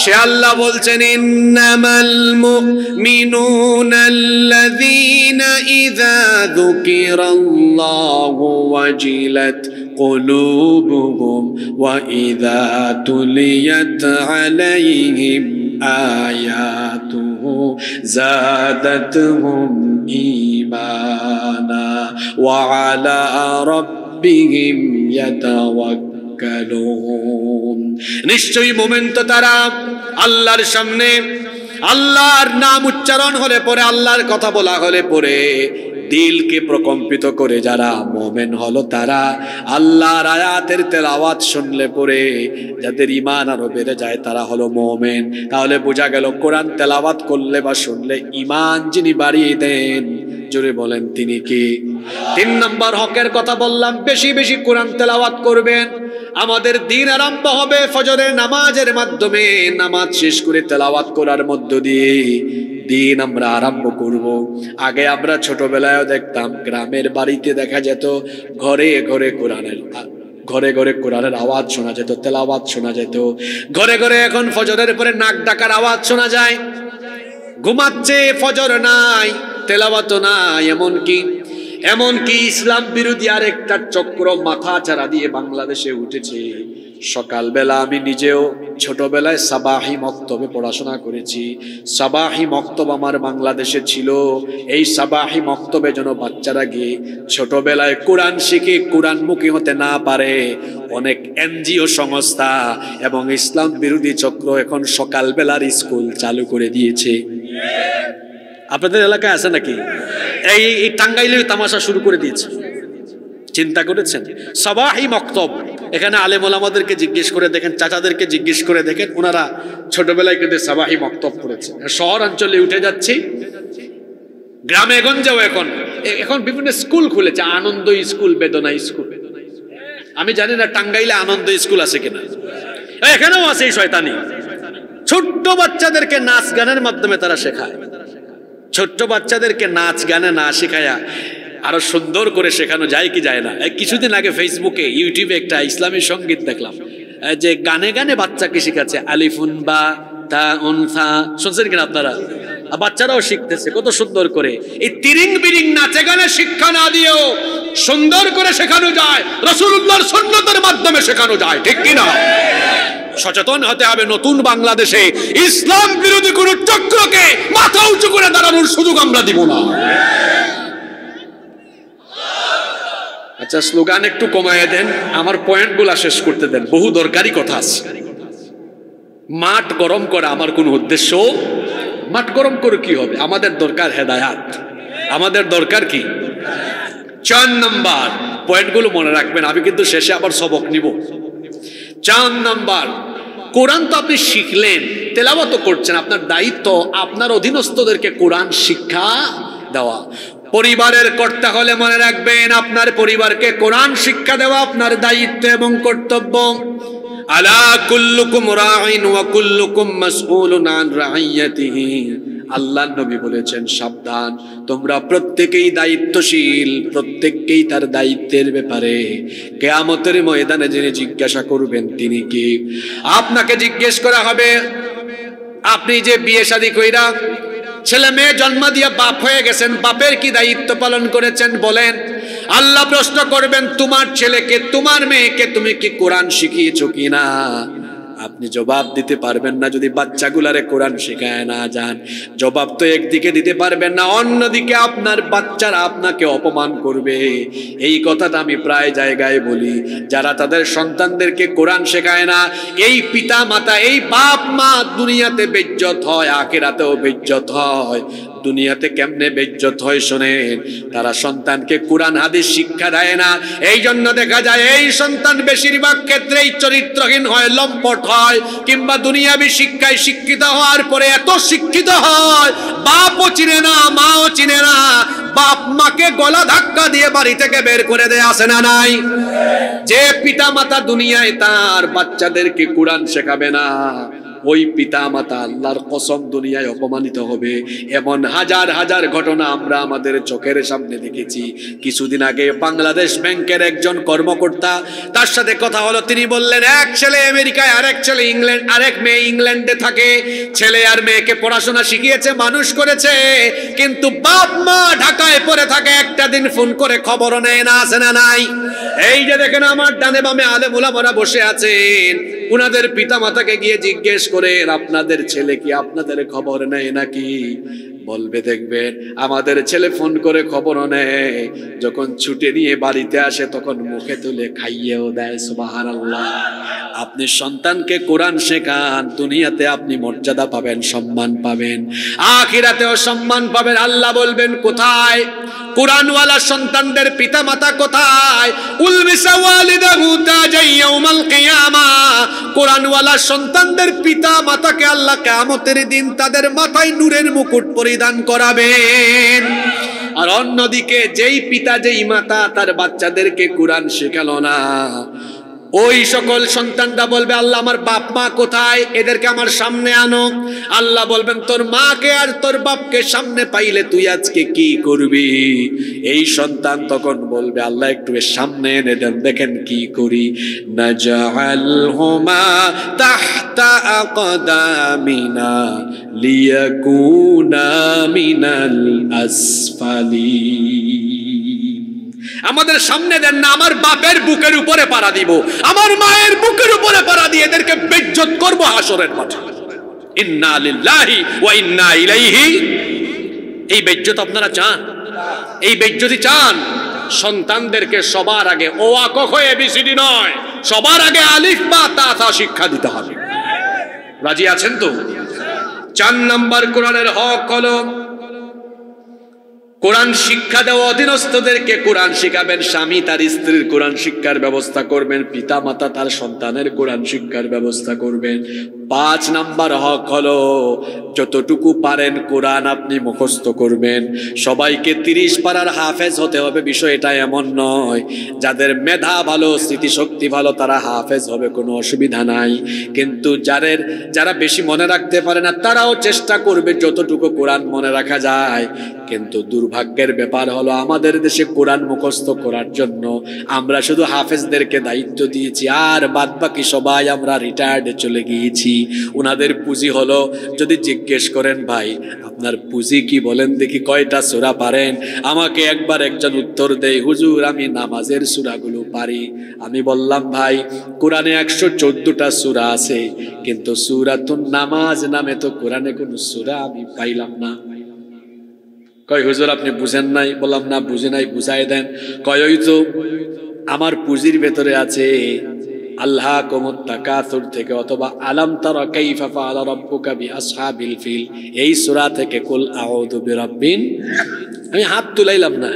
সে আল্লাহ বলছেন, ইন্নামাল মুমিনুনা আল্লাযীনা ইযা যুকিরাল্লাহু ওয়াজিলাত قلوبهم وإذا تليت عليهم آياته زادتهم إيمانا وعلى ربهم يتوكلون يتوكلون নিশ্চয়ই মুমিন তো তারা আল্লাহর সামনে আল্লাহর নাম উচ্চারণ হলে পরে আল্লাহর কথা বলা হলে পরে দিলকে প্রকম্পিত করে যারা মুমিন হলো তারা আল্লাহর আয়াতের তেলাওয়াত শুনলে পরে যাদের ঈমান আরো বেড়ে যায় তারা হলো মুমিন। তাহলে বোঝা গেল কোরআন তেলাওয়াত করলে বা শুনলে ঈমান যিনি বাড়িয়ে দেন, জোরে বলেন তিনি কি? 3 নম্বর হকের কথা বললাম, বেশি বেশি কোরআন তেলাওয়াত করবেন। আমাদের দিন আরম্ভ হবে ফজরের নামাজের মাধ্যমে, নামাজ শেষ করে তেলাওয়াত করার মধ্য দিয়ে দিন আমরা আরম্ভ করব। আগে আমরা ছোটবেলায় দেখতাম গ্রামের বাড়িতে দেখা যেত ঘরে ঘরে কোরআনের আওয়াজ শোনা যেত, তেলাওয়াত শোনা যেত ঘরে ঘরে। এখন ফজরের পরে নাক ডাকার আওয়াজ শোনা যায়, ঘুমাচ্ছে, ফজর নাই, তেলাওয়াত নাই। এমনকি ইসলাম বিরোধী আরেকটা চক্র মাথা চারা দিয়ে বাংলাদেশে উঠেছে। সকালবেলা আমি নিজেও ছোটবেলায় সাবাহি মক্তবে পড়াশোনা করেছি। সাবাহি মক্তব আমার বাংলাদেশে ছিল। এই সাবাহি মক্তবে যেন বাচ্চারা গিয়ে ছোটবেলায় কোরআন শিখে কোরআনমুখী হতে না পারে, অনেক এনজিও সংস্থা এবং ইসলাম বিরোধী চক্র এখন সকালবেলার স্কুল চালু করে দিয়েছে। আপনাদের এলাকায় আছে নাকি? এই টাঙ্গাইলে তামাশা শুরু করে দিয়েছে, চিন্তা করেছেন? সাবাহি মক্তব, এখানে আলেম ওলামাদেরকে জিজ্ঞেস করে দেখেন, চাচাদেরকে জিজ্ঞেস করে দেখেন, ওনারা ছোটবেলায় কিন্তু সাবাহি মক্তব পড়েছেন। শহর অঞ্চলে উঠে যাচ্ছি, গ্রামে গঞ্জেও এখন বিভিন্ন স্কুল খুলেছে, আনন্দ স্কুল, বেদনা স্কুল। আমি জানি না টাঙ্গাইলে আনন্দ স্কুল আছে কিনা, এখানেও আছে এই শয়তানি। ছোট্ট বাচ্চাদেরকে নাচ গানের মাধ্যমে তারা শেখায়। ছোট্ট বাচ্চাদেরকে নাচ গানে না শেখায়া আরো সুন্দর করে শেখানো যায় কি যায় না? কিছুদিন আগে ফেসবুকে ইউটিউবে একটা ইসলামী সঙ্গীত দেখলাম, যে গানে গানে বাচ্চাকে শেখাচ্ছে আলিফুন বা তা উনসা, শুনছেন কিনা আপনারা? বাচ্চারাও শিখতেছে কত সুন্দর করে। এই তিরিং বিরিং নাচে গানে শিক্ষা না দিয়েও সুন্দর করে শেখানো যায়, রাসূলুল্লাহর সুন্নতের মাধ্যমে শেখানো যায়, ঠিক কিনা? সচেতন হতে হবে। নতুন বাংলাদেশে ইসলাম বিরোধী কোন চক্রকে মাথা উঁচু করে দাঁড়ানোর সুযোগ আমরা দিব না। আচ্ছা, স্লোগান একটু কমায় দেন, আমার পয়েন্টগুলা শেষ করতে দেন, বহু দরকারি কথা আছে। মাঠ গরম করা আমার কোন উদ্দেশ্য, মাঠ গরম করে কি হবে? আমাদের দরকার হেদায়াত, আমাদের দরকার কি? 4 নম্বর পয়েন্টগুলো মনে রাখবেন, আমি কিন্তু শেষে আবার সবক নিব। 4 নম্বর, কোরআন তো আপনি শিখলেন, তেলাওয়াত করছেন, আপনার দায়িত্ব আপনার অধীনস্থদেরকে কোরআন শিক্ষা দেওয়া। পরিবারের কর্তা হলে মনে রাখবেন আপনার পরিবারকে কোরআন শিক্ষা দেওয়া আপনার দায়িত্ব এবং কর্তব্য। আলা কুল্লুকুম রাঈন ওয়া কুল্লুকুম মাসউলুন আন রাইয়াতিহি। আল্লাহর নবী বলেছেন, সাবধান, তোমরা প্রত্যেকেই দায়িত্বশীল, প্রত্যেককেই তার দায়িত্বের ব্যাপারে কিয়ামতের ময়দানে যিনি জিজ্ঞাসা করবেন তিনি কি? আপনাকে জিজ্ঞেস করা হবে, আপনি যে বিয়ে শাদী কইরা ছেলে মেয়ে জন্ম দিয়া বাপ হয়ে গেছেন, বাপের কি দায়িত্ব পালন করেছেন বলেন? আল্লাহ প্রশ্ন করবেন, তোমার ছেলেকে তোমার মেয়েকে তুমি কি কোরআন শিখিয়েছো কিনা? আপনি জবাব দিতে পারবেন না যদি বাচ্চাগুলারে কোরআন শেখায় না যান। জবাব তো একদিকে দিতে পারবেন না, অন্যদিকে আপনার বাচ্চারা আপনাকে অপমান করবে। এই কথাটা আমি প্রায় জায়গায় বলি, যারা তাদের সন্তানদেরকে কোরআন শেখায় না, এই পিতা মাতা, এই বাপ মা দুনিয়াতে বেইজ্জত হয়, আখিরাতেও বেইজ্জত হয়। দুনিয়াতে কেমনে বেইজ্জত হয় শোনেন, তারা সন্তানকে কোরআন হাদিস শিক্ষা দেয় না। এই জন্য দেখা যায় এই সন্তান বেশিরভাগ ক্ষেত্রেই চরিত্রহীন হয়, লম্পট হয়, কিংবা দুনিয়াবি শিক্ষায় শিক্ষিত হওয়ার পরে এত শিক্ষিত হয় বাপও চিনে না, মাও চিনে না, বাপ মাকে গলা ধাক্কা দিয়ে বাড়ি থেকে বের করে দেয়, আসে না নাই? যে পিতা মাতা দুনিয়ায় তার বাচ্চাদেরকে কোরআন শেখাবে না, ওই পিতা মাতা আল্লাহর কসম দুনিয়ায় অপমানিত হবে। এমন হাজার হাজার ঘটনা আমরা আমাদের চোখের সামনে দেখেছি। কিছুদিন আগে বাংলাদেশ ব্যাংকের একজন কর্মকর্তা, তার সাথে কথা হলো, তিনি বললেন এক ছেলে আমেরিকায়, আরেক ছেলে ইংল্যান্ড, আরেক মেয়ে ইংল্যান্ডে থাকে। ছেলে আর মেয়েকে পড়াশোনা শিখিয়েছে, মানুষ করেছে, কিন্তু বাপ মা ঢাকায় পড়ে থাকে, একটা দিন ফোন করে খবরও নেয় না, আছে না নাই? এই যে দেখেন আমার ডানে বামে আলেম ওলামারা বসে আছেন, উনাদের পিতা মাতাকে গিয়ে জিজ্ঞেস করেন, আপনাদের ছেলে কি আপনাদের খবর নেয় নাকি? বলবে দেখবেন আমাদের ছেলে ফোন করে খবরও নেয়, যখন ছুটে নিয়ে বাড়িতে আসে তখন মুখে তুলে খাইয়েও দেয়। সুবহানাল্লাহ। আপনি সন্তানকে কোরআন শেখান, দুনিয়াতে আপনি মর্যাদা পাবেন, সম্মান পাবেন, আখিরাতেও সম্মান পাবেন। আল্লাহ বলবেন কোথায়? কোরআনওয়ালা সন্তানদের পিতা মাতা কোথায়? উলবিসা ওয়ালিদাহু তাজাই ইয়াউমাল কিয়ামা। কোরআনওয়ালা সন্তানদের পিতা মাতাকে আল্লাহ কিয়ামতের দিন তাদের মাথায় নূরের মুকুট পরিধান করাবেন। আর অন্যদিকে যেই পিতা যেই মাতা তার বাচ্চাদেরকে কোরআন শেখালো না, ওই সকল সন্তানরা বলবে আল্লাহ আমার বাপ মা কোথায়, এদেরকে আমার সামনে আনো। আল্লাহ বলবেন তোর মাকে আর তোর বাপকে সামনে পাইলে তুই আজকে কি করবি? এই সন্তান তখন বলবে আল্লাহ একটু এর সামনে এনে দেন, দেখেন কি করি। নাজআলহুমা তাহতা আকদামিনা লিয়াকুনা মিনাল আসফালিন। আমাদের সামনে দেন না, আমার বাপের বুকের উপরে পাড়া দিব, আমার মায়ের বুকের উপরে পাড়া দিয়ে এদেরকে বেইজ্জত করব হাসরের মাঠে। ইন্না লিল্লাহি ওয়া ইন্না ইলাইহি। এই বেইজ্জত আপনারা চান? এই বেইজ্জতি চান? সন্তানদেরকে সবার আগে ও আ ক খ এবিসিডি নয়, সবার আগে আলিফ বা তা থা শিক্ষা দিতে হবে। রাজি আছেন তো? 4 নাম্বার কোরআনের হক হলো কোরআন শিক্ষা দেওয়া। অধীনস্থদেরকে কোরআন শিখাবেন, স্বামী তার স্ত্রীর কোরআন শিক্ষার ব্যবস্থা করবেন, পিতা মাতা তার সন্তানের কোরআন শিক্ষার ব্যবস্থা করবেন। 5 নাম্বার হক হলো যতটুকু পারেন কোরআন আপনি মুখস্থ করবেন। সবাইকে 30 পারার হাফেজ হতে হবে বিষয় এটা এমন নয়। যাদের মেধা ভালো, স্মৃতিশক্তি ভালো তারা হাফেজ হবে, কোনো অসুবিধা নাই। কিন্তু যারা বেশি মনে রাখতে পারে না তারাও চেষ্টা করবে যতটুকু কোরআন মনে রাখা যায়। কিন্তু দুর্ভাগ্যের ব্যাপার হলো আমাদের দেশে কোরআন মুখস্থ করার জন্য আমরা শুধু হাফেজদেরকে দায়িত্ব দিয়েছি, আর বাদ বাকি সবাই আমরা রিটায়ার্ডে চলে গিয়েছি। উনাদের পুঁজি হলো, যদি জিজ্ঞেস করেন ভাই আপনার পুঁজি কি বলেন দেখি, কয়টা সূরা পারেন? আমাকে একবার একজন উত্তর দেয়, হুজুর আমি নামাজের সূরাগুলো পারি। আমি বললাম ভাই কোরআনে 114টা সূরা আছে, কিন্তু সূরাতুন নামাজ নামে তো কোরআনে কোনো সূরা আমি পাইলাম না। কয় হুজুর আপনি বুঝেন নাই? বললাম না বুঝে নাই, বুঝাই দেন। কয় ওই তো আমার পুঁজির ভেতরে আছে আল্লাহকুমুত তাকাসুর থেকে, অথবা আলাম তারা কাইফা ফাআলা রাব্বুকা বিআসহাবিল ফিল, এই সূরা থেকে কুল আউযু বিরাব্বিন। আমি হাত তুলাইলাম না,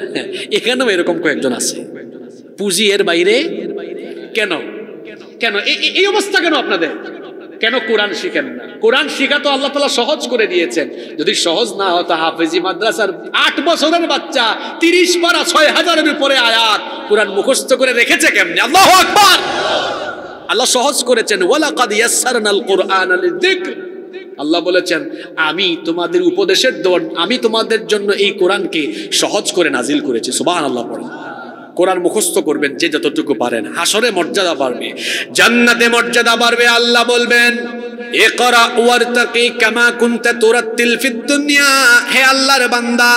এখানেও এরকম কয়েকজন আছে। পুঁজি এর বাইরে কেন? কেন এই অবস্থা কেন আপনাদের? কেন কোরআন শিখেন না? কোরআন শিখা তো আল্লাহ তাআলা সহজ করে দিয়েছেন। যদি সহজ না হতো হাফেজি মাদ্রাসার 8 বছরের বাচ্চা 30 পারা 6000-এর উপরে আয়াত কোরআন মুখস্থ করে রেখেছে কেমনে? আল্লাহু আকবার। আল্লাহ সহজ করেছেন, ওয়ালাকাদ ইয়াসসারনাল কুরআনা লিযিকর। আল্লাহ বলেছেন আমি তোমাদের উপদেশের দৌড়, আমি তোমাদের জন্য এই কোরআনকে সহজ করে নাজিল করেছি। সুবহানাল্লাহ পড়েন। কোরআন মুখস্থ করবেন যে যতটুকু পারেন, হাসরে মর্যাদা বাড়বে, জান্নাতে মর্যাদা বাড়বে। আল্লাহ বলবেন ইকরা ওয়ারতাকি কামা কুনতা তুরাত্তিল ফিদ দুনিয়া। হে আল্লাহর বান্দা,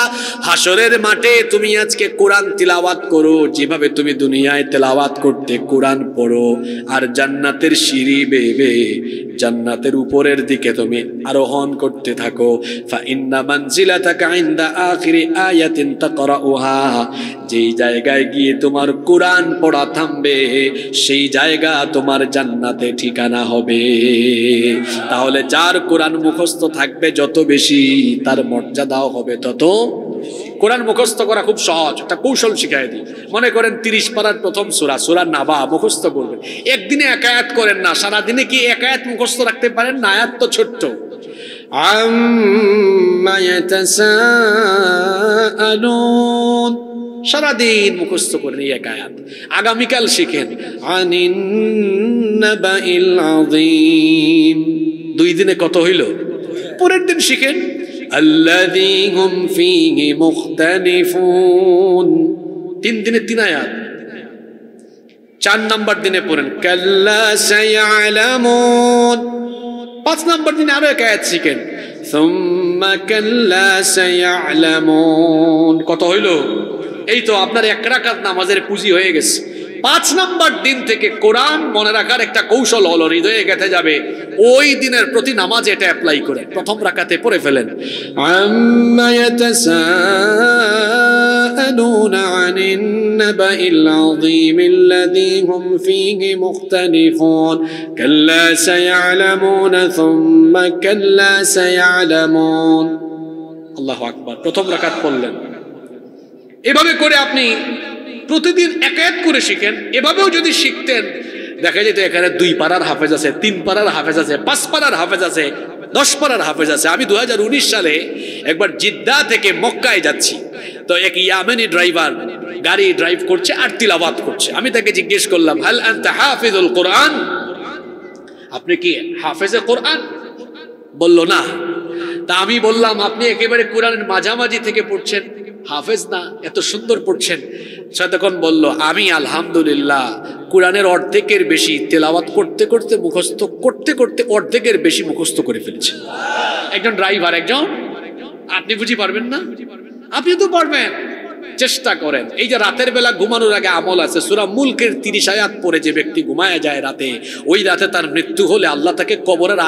হাসরের মাঠে তুমি আজকে কোরআন তিলাওয়াত করো যেভাবে তুমি দুনিয়ায় তিলাওয়াত করতে, কোরআন পড়ো। আর জান্নাতের সিঁড়ি বেয়ে জান্নাতের উপরের দিকে তুমি আরোহণ করতে থাকো। ফা ইন্না মানজিলাতাকা ইনদা আখিরি আয়াতিন তাকরাউহা। যেই জায়গায় গিয়ে তোমার কোরআন পড়া থামবে সেই জায়গা তোমার জান্নাতে ঠিকানা হবে। তাহলে যার কোরআন মুখস্থ থাকবে যত বেশি, তার মর্যাদাও হবে তত। কোরআন মুখস্থ করা খুব সহজ, একটা কৌশল শিখাই দিই। মনে করেন 30 পারার প্রথম সূরা, সূরা নাবা মুখস্থ করবেন। একদিনে এক আয়াত করেন না, সারাদিনে কি এক আয়াত মুখস্থ রাখতে পারেন না? আয়াত তো ছোট্ট। আম্মা ইয়াতাসাআলুন, সারাদিন মুখস্থ করেন এই এক আয়াত। আগামীকাল শিখেন আনিন নাবাইল আযীম, 2 দিনে কত হইল? পরের দিন শিখেন আল্লাযী হুম ফীহি মুখতালিফুন, 3 দিনে 3 আয়াত। 4 নাম্বার দিনে পড়েন কাল্লা সায়ালামুন। 5 নাম্বার দিনে আরো এক আয়াত শিখেন সুম্মা কাল্লা সায়ালামুন। কত হইল? এই তো আপনার 1 রাকাত নামাজের পুঁজি হয়ে গেছে। 5 নম্বর দিন থেকে কোরআন মনে রাখার একটা কৌশল হলো, হৃদয়ে গেঁথে যাবে। ওই দিনের প্রতি নামাজে এটা অ্যাপ্লাই করে প্রথম রাকাতে পড়ে ফেলেন, আম্মা ইয়াতাসাআলুনা আনিন নাবাইল আযীমিল্লাযী হুম ফীহি মুখতালিফুন কাল্লা সায়ালামুনা সুম্মা কাল্লা সায়ালামুন। আল্লাহু আকবার। প্রথম রাকাত পড়লেন। এভাবে করে আপনি প্রতিদিন এক এক করে শিখেন। এভাবেও যদি শিখতেন, দেখা যেত এখানে 2 পারার হাফেজ আছে, 3 পারার হাফেজ আছে, 5 পারার হাফেজ আছে, 10 পারার হাফেজ আছে। আমি 2019 সালে একবার জিদ্দা থেকে মক্কায় যাচ্ছি, তো এক ইয়ামেনি ড্রাইভার গাড়ি ড্রাইভ করছে আর তিলাওয়াত করছে। আমি তাকে জিজ্ঞেস করলাম, হাল আনতা হাফিজুল কোরআন, আপনি কি হাফেজে কোরআন? বলল না। তা আমি বললাম, আপনি একেবারে কোরআনের মাঝামাঝি থেকে পড়ছেন, হাফেজ না, এত সুন্দর পড়ছেন। সে তখন বলল, আমি আলহামদুলিল্লাহ কোরআনের অর্ধেকের বেশি তেলাওয়াত করতে করতে মুখস্থ করতে করতে অর্ধেকের বেশি মুখস্থ করে ফেলেছে। একজন ড্রাইভার, একজন, আপনি বুঝি পারবেন না? আপনি তো পারবেন, চেষ্টা করেন। এই যে রাতের বেলা ঘুমানোর আগে আমল আছে, সূরা মুলকের 30 আয়াত পড়ে যে ব্যক্তি ঘুমায় যায় রাতে, ওই রাতে তার মৃত্যু হলে আল্লাহ তাকে কবরের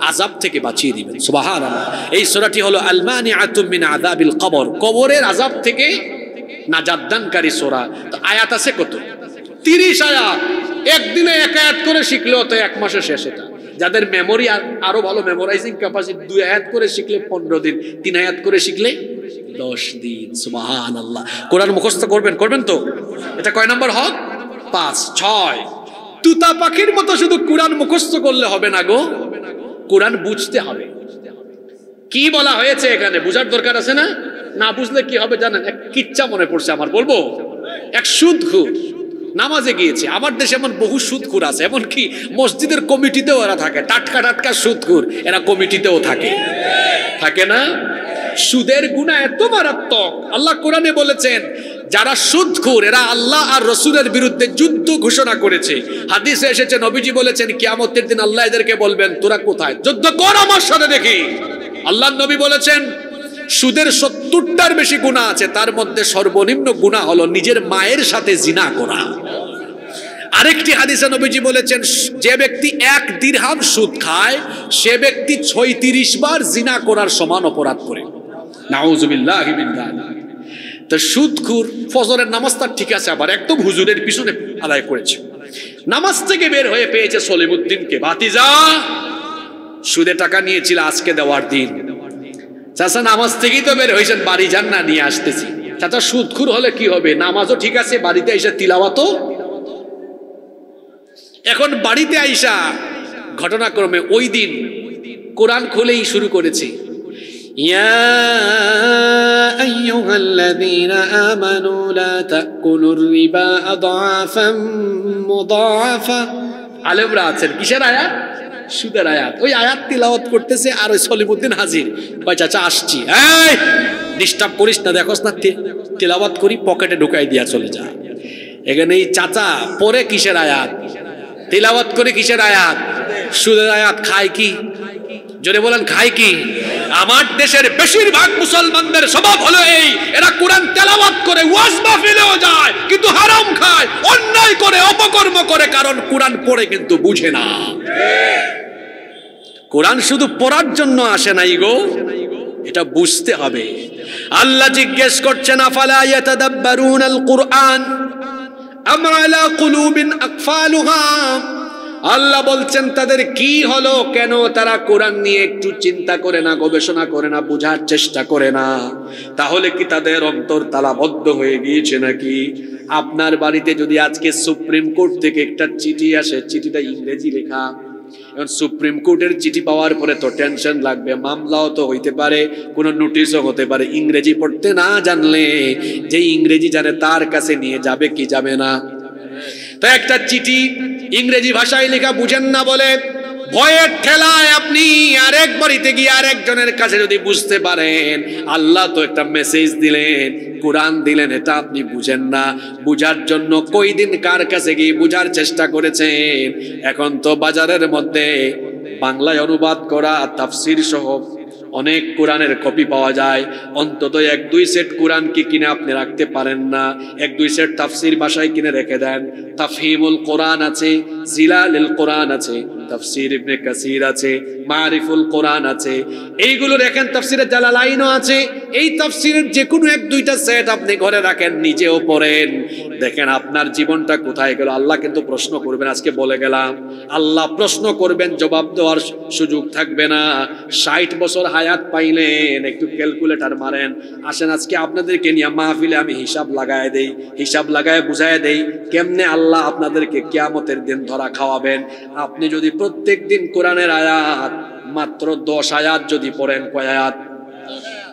আযাব থেকে বাঁচিয়ে দিবেন। সুবহানাল্লাহ। এই সূরাটি হলো আল মানিআতু মিন আযাবিল কবর, কবরের আযাব থেকে নাজাত দানকারী সূরা। তো আয়াত আছে কত? 30 আয়াত। একদিনে এক আয়াত করে শিখলেও তো 1 মাসে শেষ। এটা যাদের মেমোরি আরো ভালো, মেমোরাইজিং ক্যাপাসিটি, 2 আয়াত করে শিখলে 15 দিন, 3 আয়াত করে শিখলে 10 দিন। সুবহানাল্লাহ। কোরআন মুখস্থ করবেন তো? এটা কয় নাম্বার হক? 5। 6 তুতা পাখির মতো শুধু কোরআন মুখস্থ করলে হবে না গো, কোরআন বুঝতে হবে। কি বলা হয়েছে এখানে বুঝার দরকার আছে না? না বুঝলে কি হবে জানেন? এক কিচ্ছা মনে পড়ছে আমার, বলবো। এক সুদখোর নামাজে গিয়েছে। আমার দেশে এমন বহু সুদখোর আছে, এমনকি মসজিদের কমিটিতেও এরা থাকে। টাটকা টাটকা সুদখোর, এরা কমিটিতেও থাকে না? সুদের গুনাহ এত মারাত্মক, আল্লাহ কোরআনে বলেছেন যারা সুদখোর এরা আল্লাহ আর রাসূলের বিরুদ্ধে যুদ্ধ ঘোষণা করেছে। হাদিসে এসেছে, নবীজি বলেছেন কিয়ামতের দিন আল্লাহ এদেরকে বলবেন, তোরা কোথায়? যুদ্ধ কর আমার সাথে দেখি। আল্লাহর নবী বলেছেন সুদের 70টার বেশি গুনাহ আছে, তার মধ্যে সর্বনিম্ন গুনাহ হলো নিজের মায়ের সাথে জিনা করা। আরেকটি হাদিসে নবীজি বলেছেন যে ব্যক্তি 1 দিরহাম সুদ খায় সে ব্যক্তি 36 বার জিনা করার সমান অপরাধ করে। নাউযুবিল্লাহি মিন যালিক। তো সুদখোর ফজরের নামাজটা ঠিক আছে, আবার একদম হুজুরের পিছনে আদায় করেছে। নামাজ থেকে বের হয়ে পেয়েছে সলিমউদ্দিনকে, ভাতিজা সুদে টাকা নিয়েছিল, আজকে দেওয়ার দিন। চাচা নামাজ থেকেই তো বের হয়েছেন, বাড়ি যান না, নিয়ে আসতেছি। চাচা সুদখোর হলে কি হবে? নামাজও ঠিক আছে, বাড়িতে এসে তিলাওয়াতও। এখন বাড়িতে আইসা ঘটনাক্রমে ওই দিন কোরআন খুলেই শুরু করেছি, ইয়া আইয়ুহাল্লাযীনা আমানু লা তাকুলুর রিবা আদআফাম মুদাআফা। আলেমরা আছেন, কিসের আয়াত? সুদের আয়াত। ওই আয়াত তিলাওয়াত করতেছে আর ওই সলিমউদ্দিন হাজির। কয় চাচা আসছি। এই ডিস্টার্ব করিস না, দেখোস না তিলাওয়াত করি, পকেটে ঢুকাই দিয়া চলে যা। এখানে এই চাচা পরে কিসের আয়াত? তিলাওয়াত করে কিসের আয়াত? সুদের আয়াত। খায় কি? জোরে বলেন, খায় কি? আমার দেশের বেশিরভাগ মুসলমানদের স্বভাব হলো এই, এরা কোরআন তেলাওয়াত করে ওয়াজ মাহফিলেও যায় কিন্তু হারাম খায়, অন্যায় করে, অপকর্ম করে, কারণ কোরআন পড়ে কিন্তু বুঝে না। কোরআন শুধু পড়ার জন্য আসে নাই গো, এটা বুঝতে হবে। আল্লাহ জিজ্ঞেস করছেন, আফালা ইয়াতাদাব্বারুনাল কুরআন আম আলা কুলুবিন আকফালুহা। আল্লাহ বলছেন তাদের কি হলো, কেন তারা কোরআন নিয়ে একটু চিন্তা করে না, গবেষণা করে না, বোঝার চেষ্টা করে না? তাহলে কি তাদের অন্তর তালাবদ্ধ হয়ে গিয়েছে নাকি? আপনার বাড়িতে যদি আজকে সুপ্রিম কোর্ট থেকে একটা চিঠি আসে, চিঠিটা ইংরেজি লেখা, এখন সুপ্রিম কোর্টের চিঠি পাওয়ার পরে তো টেনশন লাগবে, মামলাও তো হইতে পারে, কোনো নোটিশও হতে পারে। ইংরেজি পড়তে না জানলে যে ইংরেজি জানে তার কাছে নিয়ে যাবে কি যাবে না? তো একটা চিঠি ইংরেজি ভাষায় লেখা বুঝেন না বলে ভয়ের ঠেলায় আপনি আরেক বাড়িতে গিয়ে আরেকজনের কাছে যদি বুঝতে পারেন, আল্লাহ তো একটা মেসেজ দিলেন, কোরআন দিলেন, এটা আপনি বুঝেন না। বুঝার জন্য কই দিন কার কাছে গিয়ে বুঝার চেষ্টা করেছেন? এখন তো বাজারের মধ্যে বাংলায় অনুবাদ করা তাফসির সহ অনেক কোরআনের কপি পাওয়া যায়, অন্তত 1-2 সেট কোরআন কি কিনে আপনি রাখতে পারেন না? 1-2 সেট তাফসির বাসায় কিনে রেখে দেন। তাফহিমুল কোরআন আছে, জিলালুল কোরআন আছে, তাফসির ইবনে কাসির আছে, মারিফুল কোরআন আছে, এইগুলো রেখেন। তাফসিরে জালালাইনও আছে। এই তাফসিরের যে কোনো 1-2টা সেট আপনি ঘরে রাখেন, নিজেও পড়েন, দেখেন আপনার জীবনটা কোথায় গেল। আল্লাহ কিন্তু প্রশ্ন করবেন, আজকে বলে গেলাম আল্লাহ প্রশ্ন করবেন, জবাব দেওয়ার সুযোগ থাকবে না। 60 বছর হায়াত পাইলেন, একটু ক্যালকুলেটর মারেন। আসেন আজকে আপনাদেরকে নিয়ে মাহফিলে আমি হিসাব লাগায় দেই, হিসাব লাগায় বুঝায় দেই কেমনে আল্লাহ আপনাদেরকে কিয়ামতের দিন ধরা খাওয়াবেন। আপনি যদি প্রত্যেক দিন কোরআনের আয়াত মাত্র 10 আয়াত যদি পড়েন, কয় আয়াত?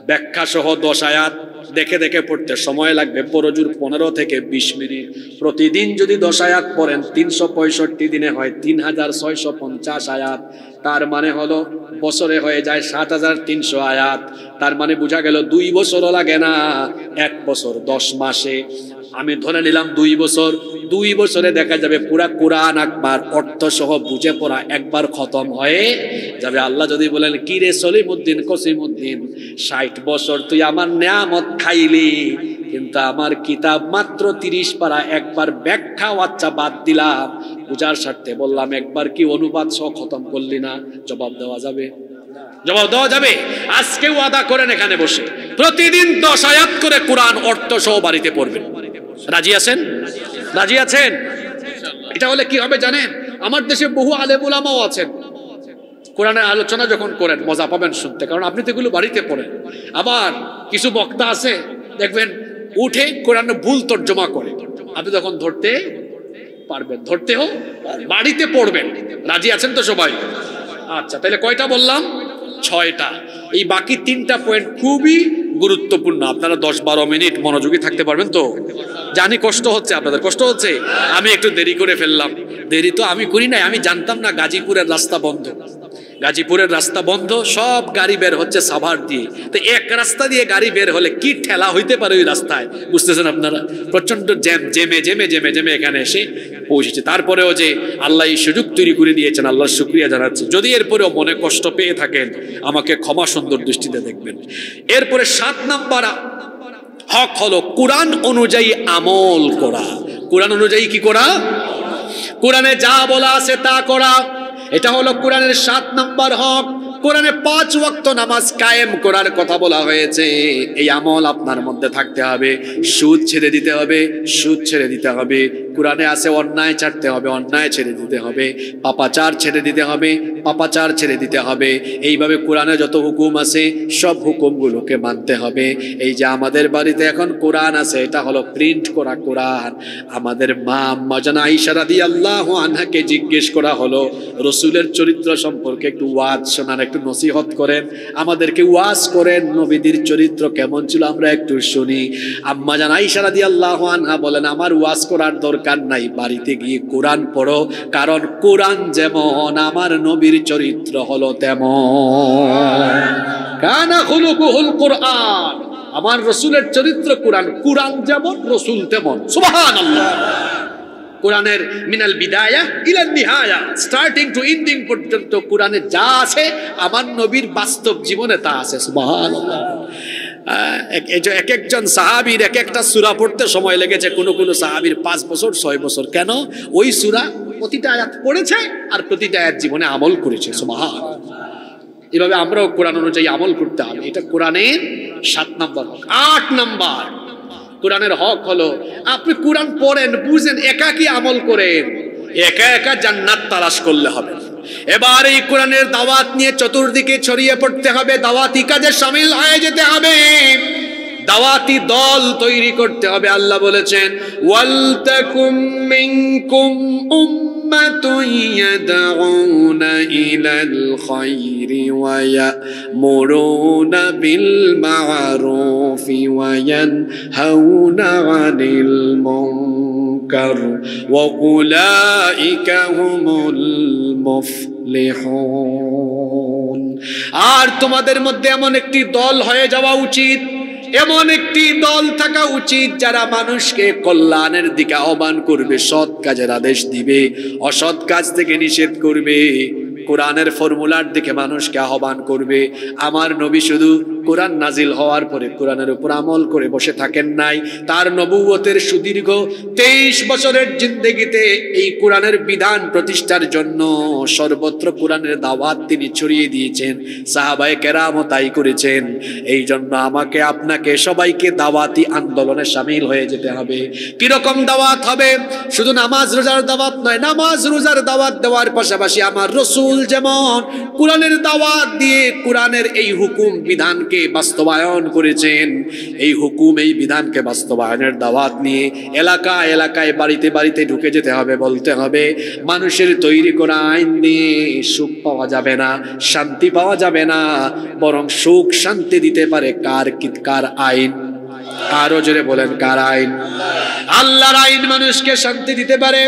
ব্যাখ্যা সহ 10 আয়াত দেখে দেখে পড়তে সময় লাগবে পরজুর 15 থেকে 20 মিনিট। প্রতিদিন যদি 10 আয়াত পড়েন, 365 দিনে হয় 3650 আয়াত। তার মানে হলো বছরে হয়ে যায় 7300 আয়াত। তার মানে বোঝা গেল 2 বছরও লাগে না, 1 বছর 10 মাসে। আমি ধরে নিলাম 2 বছর, 2 বছরে দেখা যাবে পুরা কোরআন একবার অর্থ সহ বুঝে পড়া একবার খতম হয়ে যাবে। আল্লাহ যদি বলেন, কি রে সলিমউদ্দিন কসিমউদ্দিন, 60 বছর তুই আমার নেয়ামত খাইলি, কিন্তু আমার কিতাব মাত্র 30 পারা, একবার ব্যাখ্যা আচ্ছা বাদ দিলাম, বুঝার স্বার্থে বললাম, একবার কি অনুবাদ সহ খতম করলি না? জবাব দেওয়া যাবে? জবাব দেওয়া যাবে? আজকে ওয়াদা করেন এখানে বসে প্রতিদিন 10 আয়াত করে কোরআন অর্থ সহ বাড়িতে পড়বেন। রাজি আছেন? রাজি আছেন? এটা হলে কি হবে জানেন? আমার দেশে বহু আলেম উলামাও আছেন, কোরআনের আলোচনা যখন করেন মজা পাবেন শুনতে, কারণ আপনি তো এগুলো বাড়িতে পড়েন। আবার কিছু বক্তা আছে দেখবেন উঠে কোরআনে ভুল তর্জমা করে, আপনি তখন ধরতে পারবেন, ধরতেও বাড়িতে পড়বেন। রাজি আছেন তো সবাই? আচ্ছা, তাহলে কয়টা বললাম? 6টা। এই বাকি 3টা পয়েন্ট খুবই গুরুত্বপূর্ণ। আপনারা 10-12 মিনিট মনোযোগী থাকতে পারবেন তো? জানি কষ্ট হচ্ছে, আপনাদের কষ্ট হচ্ছে, আমি একটু দেরি করে ফেললাম। দেরি তো আমি করি নাই, আমি জানতাম না গাজীপুরের রাস্তা বন্ধ। গাজীপুরের রাস্তা বন্ধ, সব গাড়ি বের হচ্ছে সাভার দিয়ে। তো এক রাস্তা দিয়ে গাড়ি বের হলে কি ঠেলা হইতে পারে ওই রাস্তায়, বুঝতেছেন আপনারা? প্রচন্ড জ্যাম, জেমে জেমে জেমে জেমে এখানে এসে পৌঁছেছে। তারপরেও যে আল্লাহ এই সুযোগ তৈরি করে দিয়েছেন, আল্লাহর শুকরিয়া জানাচ্ছি। যদি এরপরেও মনে কষ্ট পেয়ে থাকেন, আমাকে ক্ষমা সুন্দর দৃষ্টিতে দেখবেন। এরপরে 7 নাম্বার হক হলো কোরআন অনুযায়ী আমল করা। কোরআন অনুযায়ী কি করা? কোরআনে যা বলা আছে তা করা। এটা হলো কোরআনের 7 নাম্বার হক। কোরআনে 5 ওয়াক্ত নামাজ কায়েম করার কথা বলা হয়েছে। এই আমল আপনার মধ্যে থাকতে হবে। সুদ ছেড়ে দিতে হবে, সুদ ছেড়ে দিতে হবে। কোরআনে আছে অন্যায় ছাড়তে হবে, অন্যায় ছেড়ে দিতে হবে। পাপাচার ছেড়ে দিতে হবে, পাপাচার ছেড়ে দিতে হবে। এইভাবে কোরআনে যত হুকুম আছে সব হুকুমগুলোকে মানতে হবে। এই যে আমাদের বাড়িতে এখন কোরআন আছে, এটা হলো প্রিন্ট করা কোরআন। আমাদের মা আম্মা জান আয়েশা রাদিয়াল্লাহু আনহাকে জিজ্ঞেস করা হলো, রসুলের চরিত্র সম্পর্কে একটু ওয়াজ শোনান, একটু নসিহত করেন, আমাদেরকে ওয়াজ করেন, নবীদের চরিত্র কেমন ছিল আমরা একটু শুনি। আম্মা জান আয়েশা রাদিয়াল্লাহু আনহা বলেন, আমার ওয়াজ করার দরকার নাই, বাড়িতে গিয়ে কোরআন পড়ো, কারণ কোরআন যেমন আমার নবীর চরিত্র হলো তেমন। কানা খুলুকুহুল কোরআন, আমার রসুলের চরিত্র কোরআন, কোরআন যেমন রসুল তেমন। সুবহানাল্লাহ। কোরআনের মিনাল বিদায়া ইলান নিহায়া, স্টার্টিং টু এন্ডিং পর্যন্ত কোরআনে যা আছে আমার নবীর বাস্তব জীবনে তা আছে। সুবহানাল্লাহ। এক একজন সাহাবীর এক একটা সূরা পড়তে সময় লেগেছে, কোন কোন সাহাবীর 5 বছর 6 বছর। কেন? ওই সূরা প্রতিটা আয়াত পড়েছে আর প্রতিটা আয়াত জীবনে আমল করেছে। সুবহানাল্লাহ। এভাবে আমরাও কোরআন অনুযায়ী আমল করতে হবে। এটা কোরআনের 7 নম্বর হক। 8 নম্বর কোরআনের হক হলো আপনি কোরআন পড়েন, বুঝেন, একাকী আমল করেন, একা একা জান্নাত তালাশ করলে হবে। এবার এই কোরআনের দাওয়াত নিয়ে চতুর্দিকে ছড়িয়ে পড়তে হবে, দাওয়াতি কাজে শামিল হয়ে যেতে হবে, দাওয়াতি দল তৈরি করতে হবে। আল্লাহ বলেছেন, ওয়ালতাকুম মিনকুম উম্মাতুন ইয়াদউনা ইলাল খায়রি ওয়া ইয়ামুরুনা বিল মা'রুফি ওয়া ইয়ানহাউনা আনিল মুনকার ওয়া উলাইকা হুমুল মুফলিহুন। আর তোমাদের মধ্যে এমন একটি দল হয়ে যাওয়া উচিত, এমন একটি দল থাকা উচিত যারা মানুষকে কল্যাণের দিকে আহ্বান করবে, সৎ কাজের আদেশ দিবে, অসৎ কাজ থেকে নিষেধ করবে। কোরআনের ফর্মুলার দিকে মানুষকে আহ্বান করবে। আমার নবী শুধু কোরআন নাজিল হওয়ার পরে কোরআনের উপর আমল করে বসে থাকেন নাই, তার নবুয়তের সুদীর্ঘ 23 বছরের জিন্দেগিতে এই কোরআনের বিধান প্রতিষ্ঠার জন্য সর্বত্র কোরআনের দাওয়াত তিনি ছড়িয়ে দিয়েছেন। সাহাবায়ে কেরামও তাই করেছেন। এই জন্য আমাকে আপনাকে সবাইকে দাওয়াতি আন্দোলনে শামিল হয়ে যেতে হবে। কিরকম দাওয়াত হবে? শুধু নামাজ রোজার দাওয়াত নয়, নামাজ রোজার দাওয়াত দেওয়ার পাশাপাশি আমার রাসূল যেমন কোরআনের দাওয়াত দিয়ে কোরআনের এই হুকুম বিধানকে বাস্তবায়ন করেছেন, এই হুকুম এই বিধানকে বাস্তবায়নের দাওয়াত নিয়ে এলাকায় এলাকায় বাড়িতে বাড়িতে ঢুকে যেতে হবে। বলতে হবে মানুষের তৈরি করা আইন দিয়ে সুখ পাওয়া যাবে না, শান্তি পাওয়া যাবে না, বরং সুখ শান্তি দিতে পারে কার আইন? আরো জোরে বলেন, কার আইন? আল্লাহর আইন মানুষকে শান্তি দিতে পারে।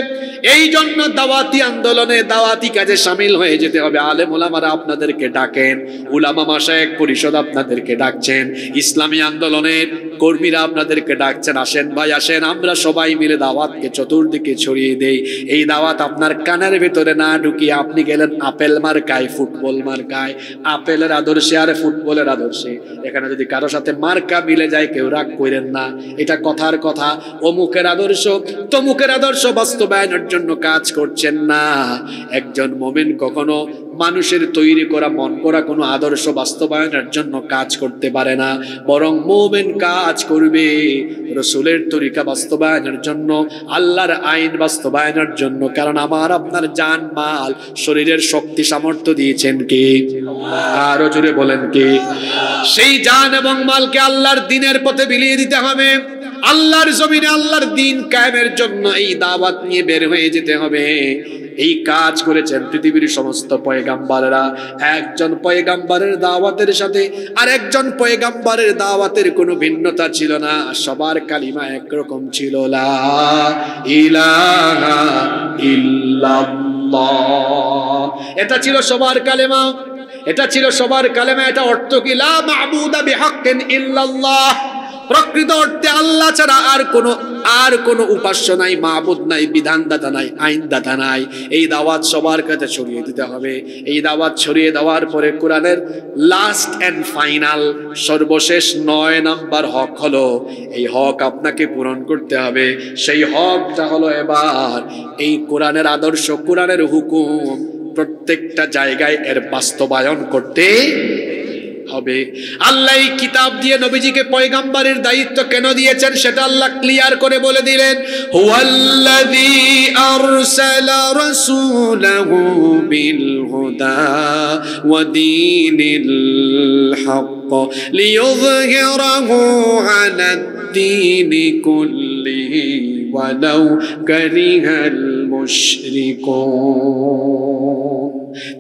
এই জন্য দাওয়াতি আন্দোলনে দাওয়াতি কাজে শামিল হয়ে যেতে হবে। আলেম ওলামারা আপনাদেরকে ডাকেন, উলামা মাশায়েখ পরিষদ আপনাদেরকে ডাকছেন, ইসলামী আন্দোলনের কর্মীরা আপনাদেরকে ডাকছেন, আসেন ভাই আসেন, আমরা সবাই মিলে দাওয়াতকে চতুর্দিকে ছড়িয়ে দেই। এই দাওয়াত আপনার কানের ভেতরে না ঢুকিয়ে আপনি গেলেন আপেল মার্কায়, ফুটবল মার্কায়, আপেলের আদর্শে আর ফুটবলের আদর্শে। এখানে যদি কারো সাথে মার্কা মিলে যায় কেউ রাগ করেন না, এটা কথার কথা। অমুকের আদর্শ তমুকের আদর্শ বাস্তবায়নের জন্য কাজ করছেন না। একজন মুমিন কখনো মানুষের তৈরি করা মন করা কোনো আদর্শ বাস্তবায়নের জন্য কাজ করতে পারে না, বরং মুমিন কাজ করবে রাসূলের তরিকা বাস্তবায়নের জন্য, আল্লাহর আইন বাস্তবায়নের জন্য। কারণ আমার আপনার জান মাল শরীরের শক্তি সামর্থ্য দিয়েছেন কে? আরো জোরে বলেন কে? সেই জান এবং মালকে আল্লাহর দ্বীনের পথে বিলিয়ে দিতে হবে। আল্লাহর জমিনে আল্লাহর দ্বীন কায়েমের জন্য এই দাওয়াত নিয়ে বের হয়ে যেতে হবে। এই কাজ করেছেন পৃথিবীর সমস্ত পয়গাম্বাররা। একজন পয়গাম্বারের দাওয়াতের সাথে আর একজন পয়গাম্বারের দাওয়াতের কোনো ভিন্নতা ছিল না, সবার কালিমা একরকম ছিল, লা ইলাহা ইল্লাল্লাহ। এটা ছিল সবার কালেমা, এটা ছিল সবার কালেমা। এটা অর্থ কি? লা মা'বুদা বিহাক্কিন ইল্লাল্লাহ। প্রকৃত অর্থে আল্লাহ ছাড়া আর কোনো উপাস্য নাই, মাবুদ নাই, বিধানদাতা নাই, আইনদাতা নাই। এই দাওয়াত সবার কাছে ছড়িয়ে দিতে হবে। এই দাওয়াত ছড়িয়ে দেওয়ার পরে কোরআনের লাস্ট এন্ড ফাইনাল সর্বশেষ 9 নাম্বার হক হলো, এই হক আপনাকে পূরণ করতে হবে। সেই হকটা হলো এবার এই কোরআনের আদর্শ, কোরআনের হুকুম প্রত্যেকটা জায়গায় এর বাস্তবায়ন করতে হবে। আল্লাহ এই কিতাব দিয়ে নবীজিকে পয়গাম্বরের দায়িত্ব কেন দিয়েছেন সেটা আল্লাহ ক্লিয়ার করে বলে দিলেন। হুয়াল্লাযী আরসালা রাসূলাহু বিল হুদা ওয়া দীনিল হক লিইয়ুযহিরাহু আলাদ দীনি কুল্লিহি ওয়ালাউ কারিহাল মুশরিকুন।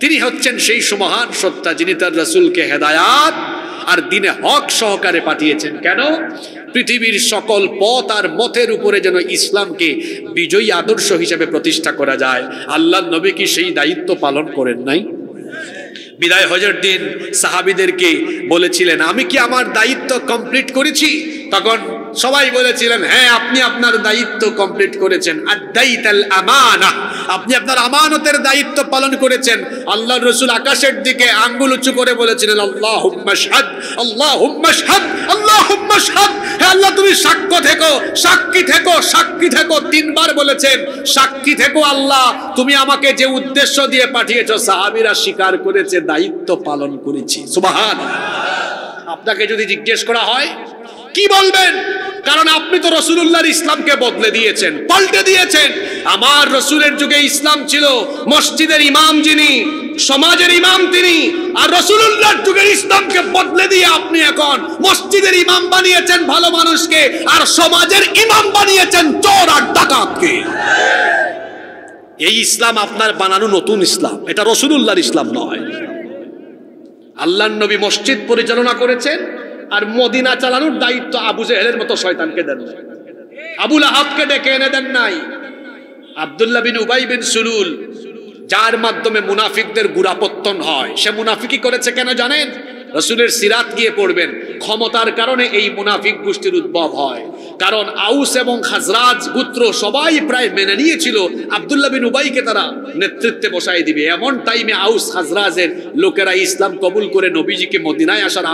তিনি হচ্ছেন সেই মহান সত্তা যিনি তার রাসূলকে হেদায়াত আর দ্বীনে হক সহকারে পাঠিয়েছেন। কেন? পৃথিবীর সকল পথ আর মতের উপরে যেন ইসলামকে বিজয়ী আদর্শ হিসেবে প্রতিষ্ঠা করা যায়। আল্লাহর নবী কি সেই দায়িত্ব পালন করেন নাই? বিদায় হজের দিন সাহাবীদেরকে বলেছিলেন, আমি কি আমার দায়িত্ব কমপ্লিট করেছি? তখন সবাই বলেছিলেন, হ্যাঁ আপনি আপনার দায়িত্ব কমপ্লিট করেছেন। আদাইতাল আমানা, আপনি আপনার আমানতের দায়িত্ব পালন করেছেন। আল্লাহর রাসূল আকাশের দিকে আঙ্গুল উঁচু করে বলেছিলেন, আল্লাহুম্মা শাহাদ, আল্লাহুম্মা শাহাদ, আল্লাহুম্মা শাহাদ। হে আল্লাহ তুমি সাক্ষ্য থেকো, সাক্ষী থেকো, সাক্ষী থেকো। 3 বার বলেছেন, সাক্ষী থেকো আল্লাহ, তুমি আমাকে যে উদ্দেশ্য দিয়ে পাঠিয়েছো সাহাবীরা স্বীকার করেছে, দায়িত্ব পালন করেছি। সুবহানাল্লাহ। আপনাকে যদি জিজ্ঞেস করা হয় কি বলবেন? কারণ আপনি তো রাসূলুল্লাহর ইসলামকে বদলে দিয়েছেন, পাল্টে দিয়েছেন। আমার রাসূলের যুগে ইসলাম ছিল মসজিদের ইমাম যিনি, সমাজের ইমাম তিনি, আর রাসূলুল্লাহর যুগের ইসলামকে বদলে দিয়ে আপনি এখন মসজিদের ইমাম বানিয়েছেন ভালো মানুষকে, আর সমাজের ইমাম বানিয়েছেন চোর আর ডাকাতকে। এই ইসলাম আপনার বানানো নতুন ইসলাম, এটা রাসূলুল্লাহর ইসলাম নয়। আল্লাহর নবী মসজিদ পরিচালনা করেছেন, আর মদিনা চালানোর দায়িত্ব আবু জেহেলের মতো শয়তানকে দেন, আবু লাহাবকে ডেকে এনে দেন নাই। আব্দুল্লাহ বিন উবাই বিন সুলুল, যার মাধ্যমে মুনাফিকদের গোড়াপত্তন হয়, সে মুনাফিকি করেছে কেন জানেন? রাসূলের সিরাত গিয়ে পড়বেন, ক্ষমতার কারণে এই মুনাফিক গোষ্ঠীর উদ্ভব হয়। কারণ আউস এবং খাজরাজ গোত্র সবাই প্রায় মেনে নিয়েছিল আব্দুল্লাহ বিন উবাইকে তারা নেতৃত্বে বসাই দিবে। এমন টাইমে আউস খাজরাজের লোকেরা ইসলাম কবুল করে নবীজিকে মদিনায় আসার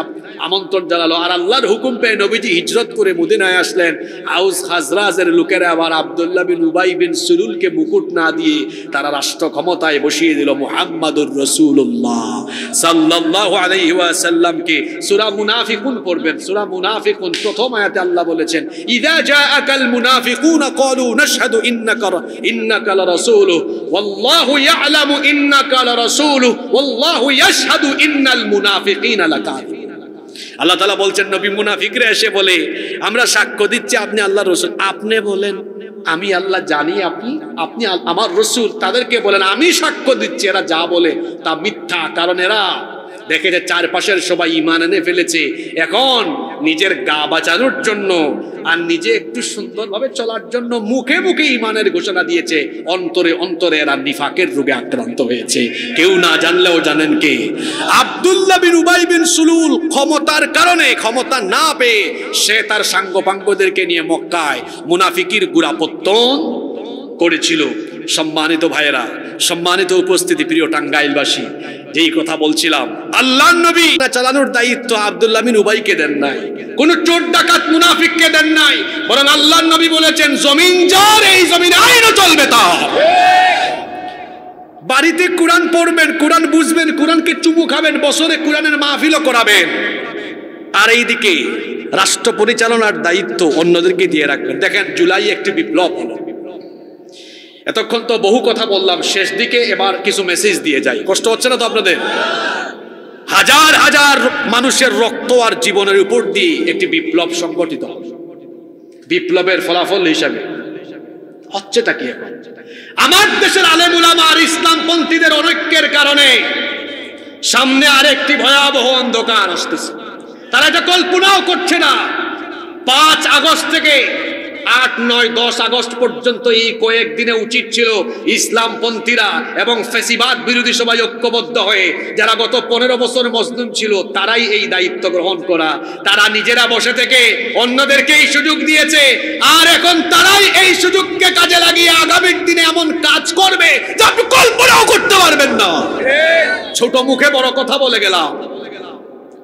আমন্ত্রণ জানালো। আর আল্লাহর হুকুম পেয়ে নবীজি হিজরত করে মদিনায় আসলেন। আউস খাজরাজের লোকেরা আবার আব্দুল্লাহ বিন উবাই বিন সুলুলকে মুকুট না দিয়ে তারা রাষ্ট্র ক্ষমতায় বসিয়ে দিল মুহাম্মাদুর রাসূলুল্লাহ সাল্লাল্লাহু আলাইহি ওয়াসাল্লামকে। সূরা মুনাফিকুন পড়বেন। সূরা মুনাফিকুন প্রথম আয়াতে আল্লাহ বলেছেন, ইযা জাআকাল মুনাফিকুনা ক্বালু নাশহাদু ইন্নাকা লারাসূলু ওয়াল্লাহু ইয়ালামু ইন্নাকা লারাসূলু ওয়াল্লাহু ইয়াশহাদু ইন্নাল মুনাফিকিনা লাকাযিবুন। আল্লাহ তাআলা বলছেন, নবী মুনাফিকরা এসে বলে, আমরা সাক্ষ্য দিচ্ছি আপনি আল্লাহর রাসূল। আপনি বলেন আমি আল্লাহ জানি আপনি আমার রাসূল। তাদেরকে বলেন আমি সাক্ষ্য দিচ্ছি এরা যা বলে তা মিথ্যা। কারণ এরা দেখে যে চারপাশের সবাই ঈমান এনে ফেলেছে, এখন নিজের গা বাঁচানোর জন্য আর নিজে একটু সুন্দরভাবে চলার জন্য মুখে মুখে ঈমানের ঘোষণা দিয়েছে, অন্তরে অন্তরে এরা নিফাকের রোগে আক্রান্ত হয়েছে। কেউ না জানলেও জানেন কে? আব্দুল্লাহ বিন উবাই বিন সুলুল ক্ষমতার কারণে, ক্ষমতা না পেয়ে সে তার সাঙ্গপাঙ্গদেরকে নিয়ে মক্কায় মুনাফিকির গোড়াপত্তন করেছিল। সম্মানিত ভাইয়েরা, সম্মানিত উপস্থিতি, প্রিয় টাঙ্গাইলবাসী, যেই কথা বলছিলাম, আল্লাহর নবী চালানোর দায়িত্ব আব্দুল্লাহ বিন উবাইকে দেন নাই, কোন চোর ডাকাত মুনাফিককে দেন নাই, বরং আল্লাহর নবী বলেছেন জমিন যার এই জমিনে আইনও চলবে তার। বাড়িতে কোরআন পড়বেন, কোরআন বুঝবেন, কোরআনকে চুমু খাবেন, বছরে কোরআনের মাহফিলও করাবেন, আর এইদিকে রাষ্ট্র পরিচালনার দায়িত্ব অন্যদেরকে দিয়ে রাখবেন। দেখেন জুলাই একটি বিপ্লব হলো। এতক্ষণ তো বহু কথা বললাম, শেষ দিকে এবার কিছু মেসেজ দিয়ে যাই। কষ্ট হচ্ছে না তো আপনাদের? হাজার হাজার মানুষের রক্ত আর জীবনের উপর দিয়ে একটি বিপ্লব সংগঠিত হবে। বিপ্লবের ফলাফল হিসাবে হচ্ছেটা কি? এখন আমার দেশের আলেম উলামা আর ইসলামপন্থীদের অনৈক্যের কারণে সামনে আরেকটি ভয়াবহ অন্ধকার আসতেছে। তারা এটা কল্পনাও করছে না। 5 আগস্ট থেকে 8, 9, 10 আগস্ট পর্যন্ত এই কয়েকদিনে উচিত ছিল ইসলামপন্থীরা এবং ফ্যাসিবাদ বিরোধী সবাই ঐক্যবদ্ধ হয়ে, যারা গত 15 বছর মজলুম ছিল তারাই এই দায়িত্ব গ্রহণ করা। তারা নিজেরা বসে থেকে অন্যদেরকে এই সুযোগ দিয়েছে, আর এখন তারাই এই সুযোগকে কাজে লাগিয়ে আগামীর দিনে এমন কাজ করবে যা আপনি কল্পনাও করতে পারবেন না। ছোট মুখে বড় কথা বলে গেলাম,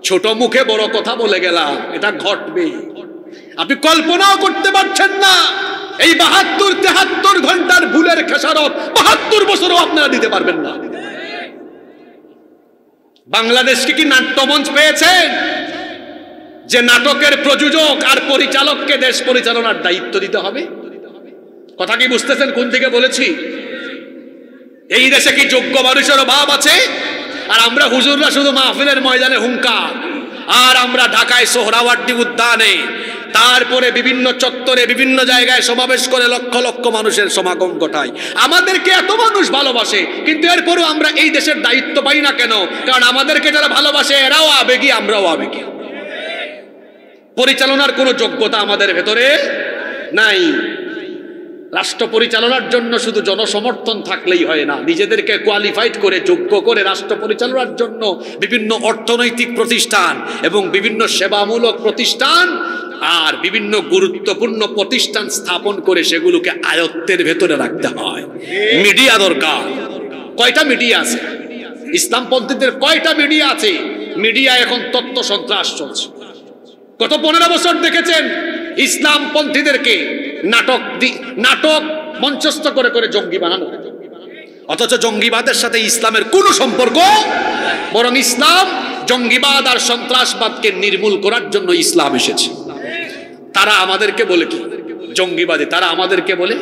ছোট মুখে বড় কথা বলে গেলাম, এটা ঘটবে। আপনি কল্পনাও করতে পারছেন না। এই 72-73 ঘন্টার ভুলের খেসারত 72 বছরও আপনারা দিতে পারবেন না। বাংলাদেশকে কি নাট্যমঞ্চ পেয়েছেন যে নাটকের প্রযোজক আর পরিচালককে দেশ পরিচালনার দায়িত্ব দিতে হবে? কথা কি বুঝতেছেন কোন দিকে বলেছি? এই দেশে কি যোগ্য মানুষের অভাব আছে? আর আমরা হুজুররা শুধু মাহফিলের ময়দানে হুঙ্কার, আর আমরা ঢাকায় সোহরাওয়ার্দী উদ্যানে, তারপরে বিভিন্ন চত্বরে বিভিন্ন জায়গায় সমাবেশ করে লক্ষ লক্ষ মানুষের সমাগম ঘটাই। আমাদেরকে এত মানুষ ভালোবাসে, কিন্তু এরপরও আমরা এই দেশের দায়িত্ব পাই না কেন? কারণ আমাদেরকে যারা ভালোবাসে এরাও আবেগী, আমরাও আবেগী। পরিচালনার কোনো যোগ্যতা আমাদের ভেতরে নাই। রাষ্ট্র পরিচালনার জন্য শুধু জনসমর্থন থাকলেই হয় না, নিজেদেরকে কোয়ালিফাইড করে যোগ্য করে রাষ্ট্র পরিচালনার জন্য বিভিন্ন অর্থনৈতিক প্রতিষ্ঠান এবং বিভিন্ন সেবামূলক প্রতিষ্ঠান আর বিভিন্ন গুরুত্বপূর্ণ প্রতিষ্ঠান স্থাপন করে সেগুলোকে আয়ত্তের ভেতরে রাখতে হয়। মিডিয়া দরকার। কয়টা মিডিয়া আছে? ইসলামপন্থীদের কয়টা মিডিয়া আছে? মিডিয়া এখন তথ্য সন্ত্রাস চলছে। গত 15 বছর দেখেছেন ইসলামপন্থীদেরকে নাটক মঞ্চস্থ করে করে জঙ্গি বানানো, অথচ জঙ্গিবাদের সাথে ইসলামের কোনো সম্পর্ক, বরং ইসলাম জঙ্গিবাদ আর সন্ত্রাসবাদকে নির্মূল করার জন্য ইসলাম এসেছে। তারা আমাদেরকে বলে কি? জঙ্গিবাদী। তারা আমাদেরকে বলে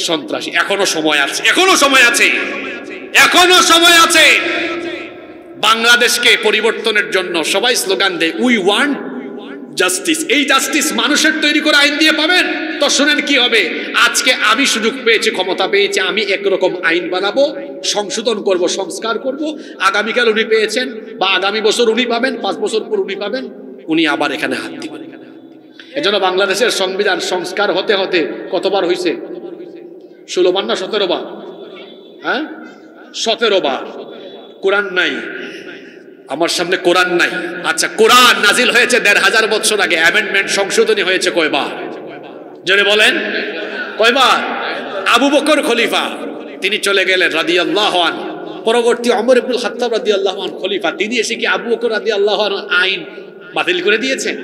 সন্ত্রাসী। এখনো সময় আছে, এখনো সময় আছে, এখনো সময় আছে। বাংলাদেশকে পরিবর্তনের জন্য সবাই স্লোগান দেয়, উই ওয়ান্ট জাস্টিস। এই জাস্টিস মানুষের তৈরি করে আইন দিয়ে পাবেন? তো শুনেন কি হবে। আজকে আমি সুযোগ পেয়েছি, ক্ষমতা পেয়েছি, আমি একরকম আইন বানাবো, সংশোধন করব, সংস্কার করব। আগামীকাল উনি পেয়েছেন বা আগামী বছর উনি পাবেন, 5 বছর পর উনি পাবেন, উনি আবার এখানে হাত দিবেন। এজন্য বাংলাদেশের সংবিধান সংস্কার হতে হতে কতবার হয়েছে? 16 বার না 17 বার? হ্যাঁ, 17 বার। কোরআন নাই আমার সামনে, কোরআন নাই। আচ্ছা, কোরআন নাজিল হয়েছে 1500 বছর আগে, অ্যামেন্ডমেন্ট সংশোধনী হয়েছে কয়বার? জোরে বলেন কয়বার? আবু বকর খলিফা, তিনি চলে গেলেন রাদিয়াল্লাহু আনহু। পরবর্তী ওমর ইবনুল খাত্তাব রাদিয়াল্লাহু আনহু খলিফা, তিনি এসে কি আবু বকর রাদিয়াল্লাহু আনহু আইন বাতিল করে দিয়েছেন?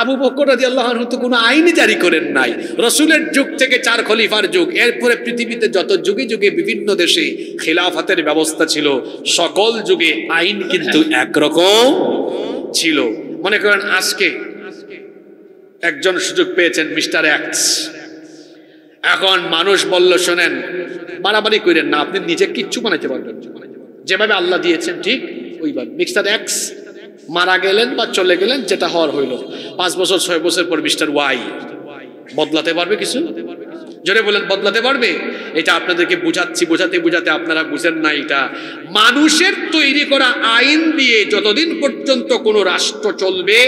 আবু বকর রাদিয়াল্লাহু আনহু তো কোনো আইন জারি করেন নাই। রাসূলের যুগ থেকে 4 খলিফার যুগ, এরপরে পৃথিবীতে যত যুগে যুগে বিভিন্ন দেশে খিলাফতের ব্যবস্থা ছিল, সকল যুগে আইন কিন্তু একরকম ছিল। মনে করেন আজকে একজন সুযোগ পেয়েছেন মিস্টার এক্স, এখন মানুষ বলল শোনেন বাড়াবাড়ি করেন না, আপনি নিজে কিচ্ছু বানাইতে পারবেন, যেভাবে আল্লাহ দিয়েছেন ঠিক ওইভাবে। মিস্টার এক্স মারা গেলেন বা চলে গেলেন, যেটা হওয়ার হইল। 5 বছর 6 বছর পর মিস্টার ওয়াই বদলাতে পারবে কিছু? জোরে বলেন বদলাতে পারবে? এটা আপনাদেরকে বুঝাচ্ছি, বোঝাতে বোঝাতে আপনারা বুঝেন না। এটা মানুষের তৈরি করা আইন দিয়ে যতদিন পর্যন্ত কোনো রাষ্ট্র চলবে,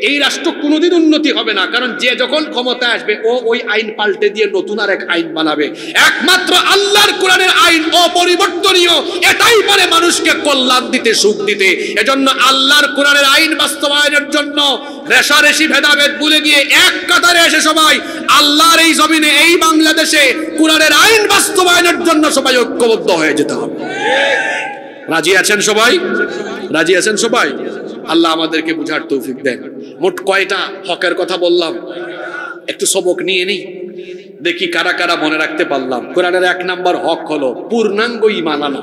এই রাষ্ট্র কোনোদিন উন্নতি হবে না। কারণ যে যখন ক্ষমতা আসবে ও ওই আইন পাল্টে দিয়ে নতুন আর এক আইন বানাবে। একমাত্র আল্লাহর কোরআনের আইন অপরিবর্তনীয়, এটাই পারে মানুষকে কল্যাণ দিতে, সুখ দিতে। এজন্য আল্লাহর কোরআনের আইন বাস্তবায়নের জন্য রেশারেশি ভেদাভেদ ভুলে গিয়ে এক কাতারে এসে সবাই আল্লাহর এই জমিনে, এই বাংলাদেশে কোরআনের আইন বাস্তবায়নের জন্য সবাই ঐক্যবদ্ধ হয়ে যেতে হবে। রাজি আছেন সবাই? রাজি আছেন সবাই? আল্লাহ আমাদেরকে বুঝার তৌফিক দেন। মোট কয়টা হকের কথা বললাম, একটু সবক নিয়ে নিই, দেখি কারা কারা মনে রাখতে পারলাম। কোরআনের 1 নাম্বার হক হলো পূর্ণাঙ্গ ঈমান আনা,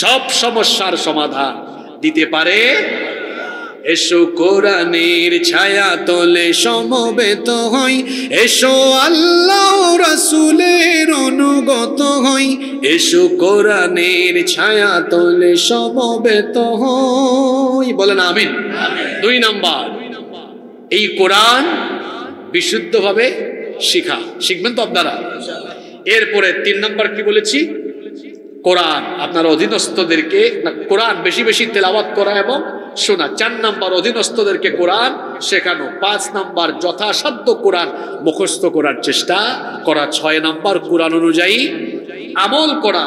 সব সমস্যার সমাধান দিতে পারে। এসো কোরআনের ছায়া তলে সমবেত হই, এসো আল্লাহ রাসূলের অনুগত হই, এসো কোরআনের ছায়া তলে সমবেত হই। বলেন আমিন। 2 নাম্বার, এই কোরআন বিশুদ্ধভাবে শিখবেন তো আপনারা। এরপরে 3 নাম্বার কি বলেছি? কোরআন আপনার অধীনস্থদেরকে কোরআন বেশি বেশি তেলাওয়াত করা এবং শোনা। 4 নাম্বার অধীনস্থদেরকে কোরআন শেখানো। 5 নাম্বার যথাসাধ্য কোরআন মুখস্থ করার চেষ্টা করা। 6 নাম্বার কোরআন অনুযায়ী আমল করা।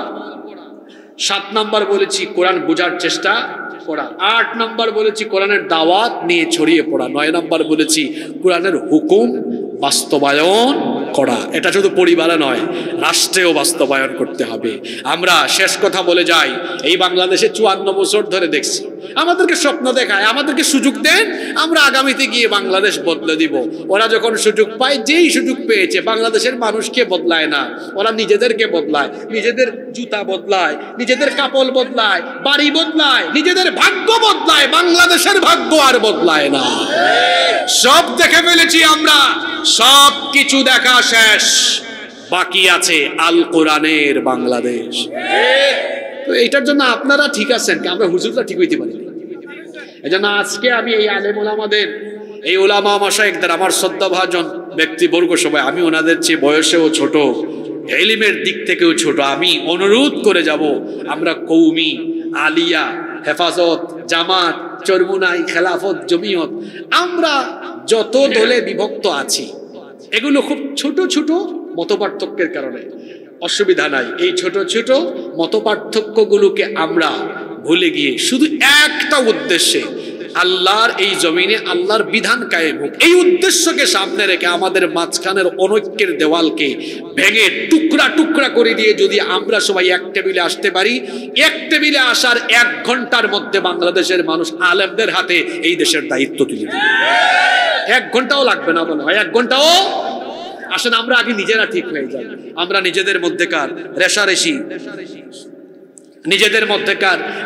7 নাম্বার বলেছি কোরআন বোঝার চেষ্টা করা। 8 নাম্বার বলেছি কোরআনের দাওয়াত নিয়ে ছড়িয়ে পড়া। 9 নাম্বার বলেছি কোরআনের হুকুম বাস্তবায়ন করা। এটা শুধু পরিবারে নয়, রাষ্ট্রেও বাস্তবায়ন করতে হবে। আমরা শেষ কথা বলে যাই, এই বাংলাদেশে 54 বছর ধরে দেখছি, আমাদেরকে স্বপ্ন দেখায়, আমাদেরকে সুযোগ দেন, আমরা আগামীতে গিয়ে বাংলাদেশ বদলে দিব। ওরা যখন সুযোগ পায়, যেই সুযোগ পেয়েছে, বাংলাদেশের মানুষকে বদলায় না, ওরা নিজেদেরকে বদলায়, নিজেদের জুতা বদলায়, নিজেদের কাপড় বদলায়, বাড়ি বদলায়, নিজেদের ভাগ্য বদলায়, বাংলাদেশের ভাগ্য আর বদলায় না। সব দেখে ফেলেছি আমরা, সব কিছু দেখা শেষ, বাকি আছে আল কোরআনের বাংলাদেশ। তো এইটার জন্য আপনারা ঠিক আছেন, আমরা হুজুররা ঠিক হইতে পারি। এই জন্য আজকে আমি এই আলেম ওলামাদের, এই ওলামা মাশায়েখদের, আমার শ্রদ্ধাভাজন ব্যক্তিবর্গ সবাই, আমি ওনাদের চেয়ে বয়সেও ছোট, ইলমের দিক থেকেও ছোট, আমি অনুরোধ করে যাব, আমরা কওমি, আলিয়া, হেফাজত, জামাত, চরমুনাই, খেলাফত, জমিয়ত, আমরা যত দলে বিভক্ত আছি, এগুলো খুব ছোট ছোট মতপার্থক্যের কারণে, অসুবিধা নাই। এই ছোট ছোট মতপার্থক্যগুলোকে আমরা ভুলে গিয়ে শুধু একটা উদ্দেশ্যে, আল্লাহর এই জমিনে আল্লাহর বিধান কায়েম হোক, এই উদ্দেশ্যকে সামনে রেখে আমাদের মাঝখানের অনৈক্যের দেওয়ালকে ভেঙে টুকরা টুকরা করে দিয়ে যদি আমরা সবাই এক টেবিলে আসতে পারি, এক টেবিলে আসার 1 ঘন্টার মধ্যে বাংলাদেশের মানুষ আলেমদের হাতে এই দেশের দায়িত্ব তুলে দেবে। 1 ঘন্টাও লাগবে না মনে হয়, 1 ঘন্টাও। আসেন আমরা আগে নিজেরা ঠিক হয়ে যাই, আমরা নিজেদের মধ্যেকার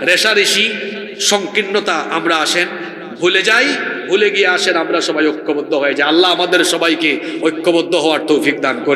রেশারেশি সংকীর্ণতা আমরা আসেন ভুলে যাই, ভুলে গিয়ে আসেন আমরা সবাই ঐক্যবদ্ধ হয়ে যাই। আল্লাহ আমাদের সবাইকে ঐক্যবদ্ধ হওয়ার তৌফিক দান করে।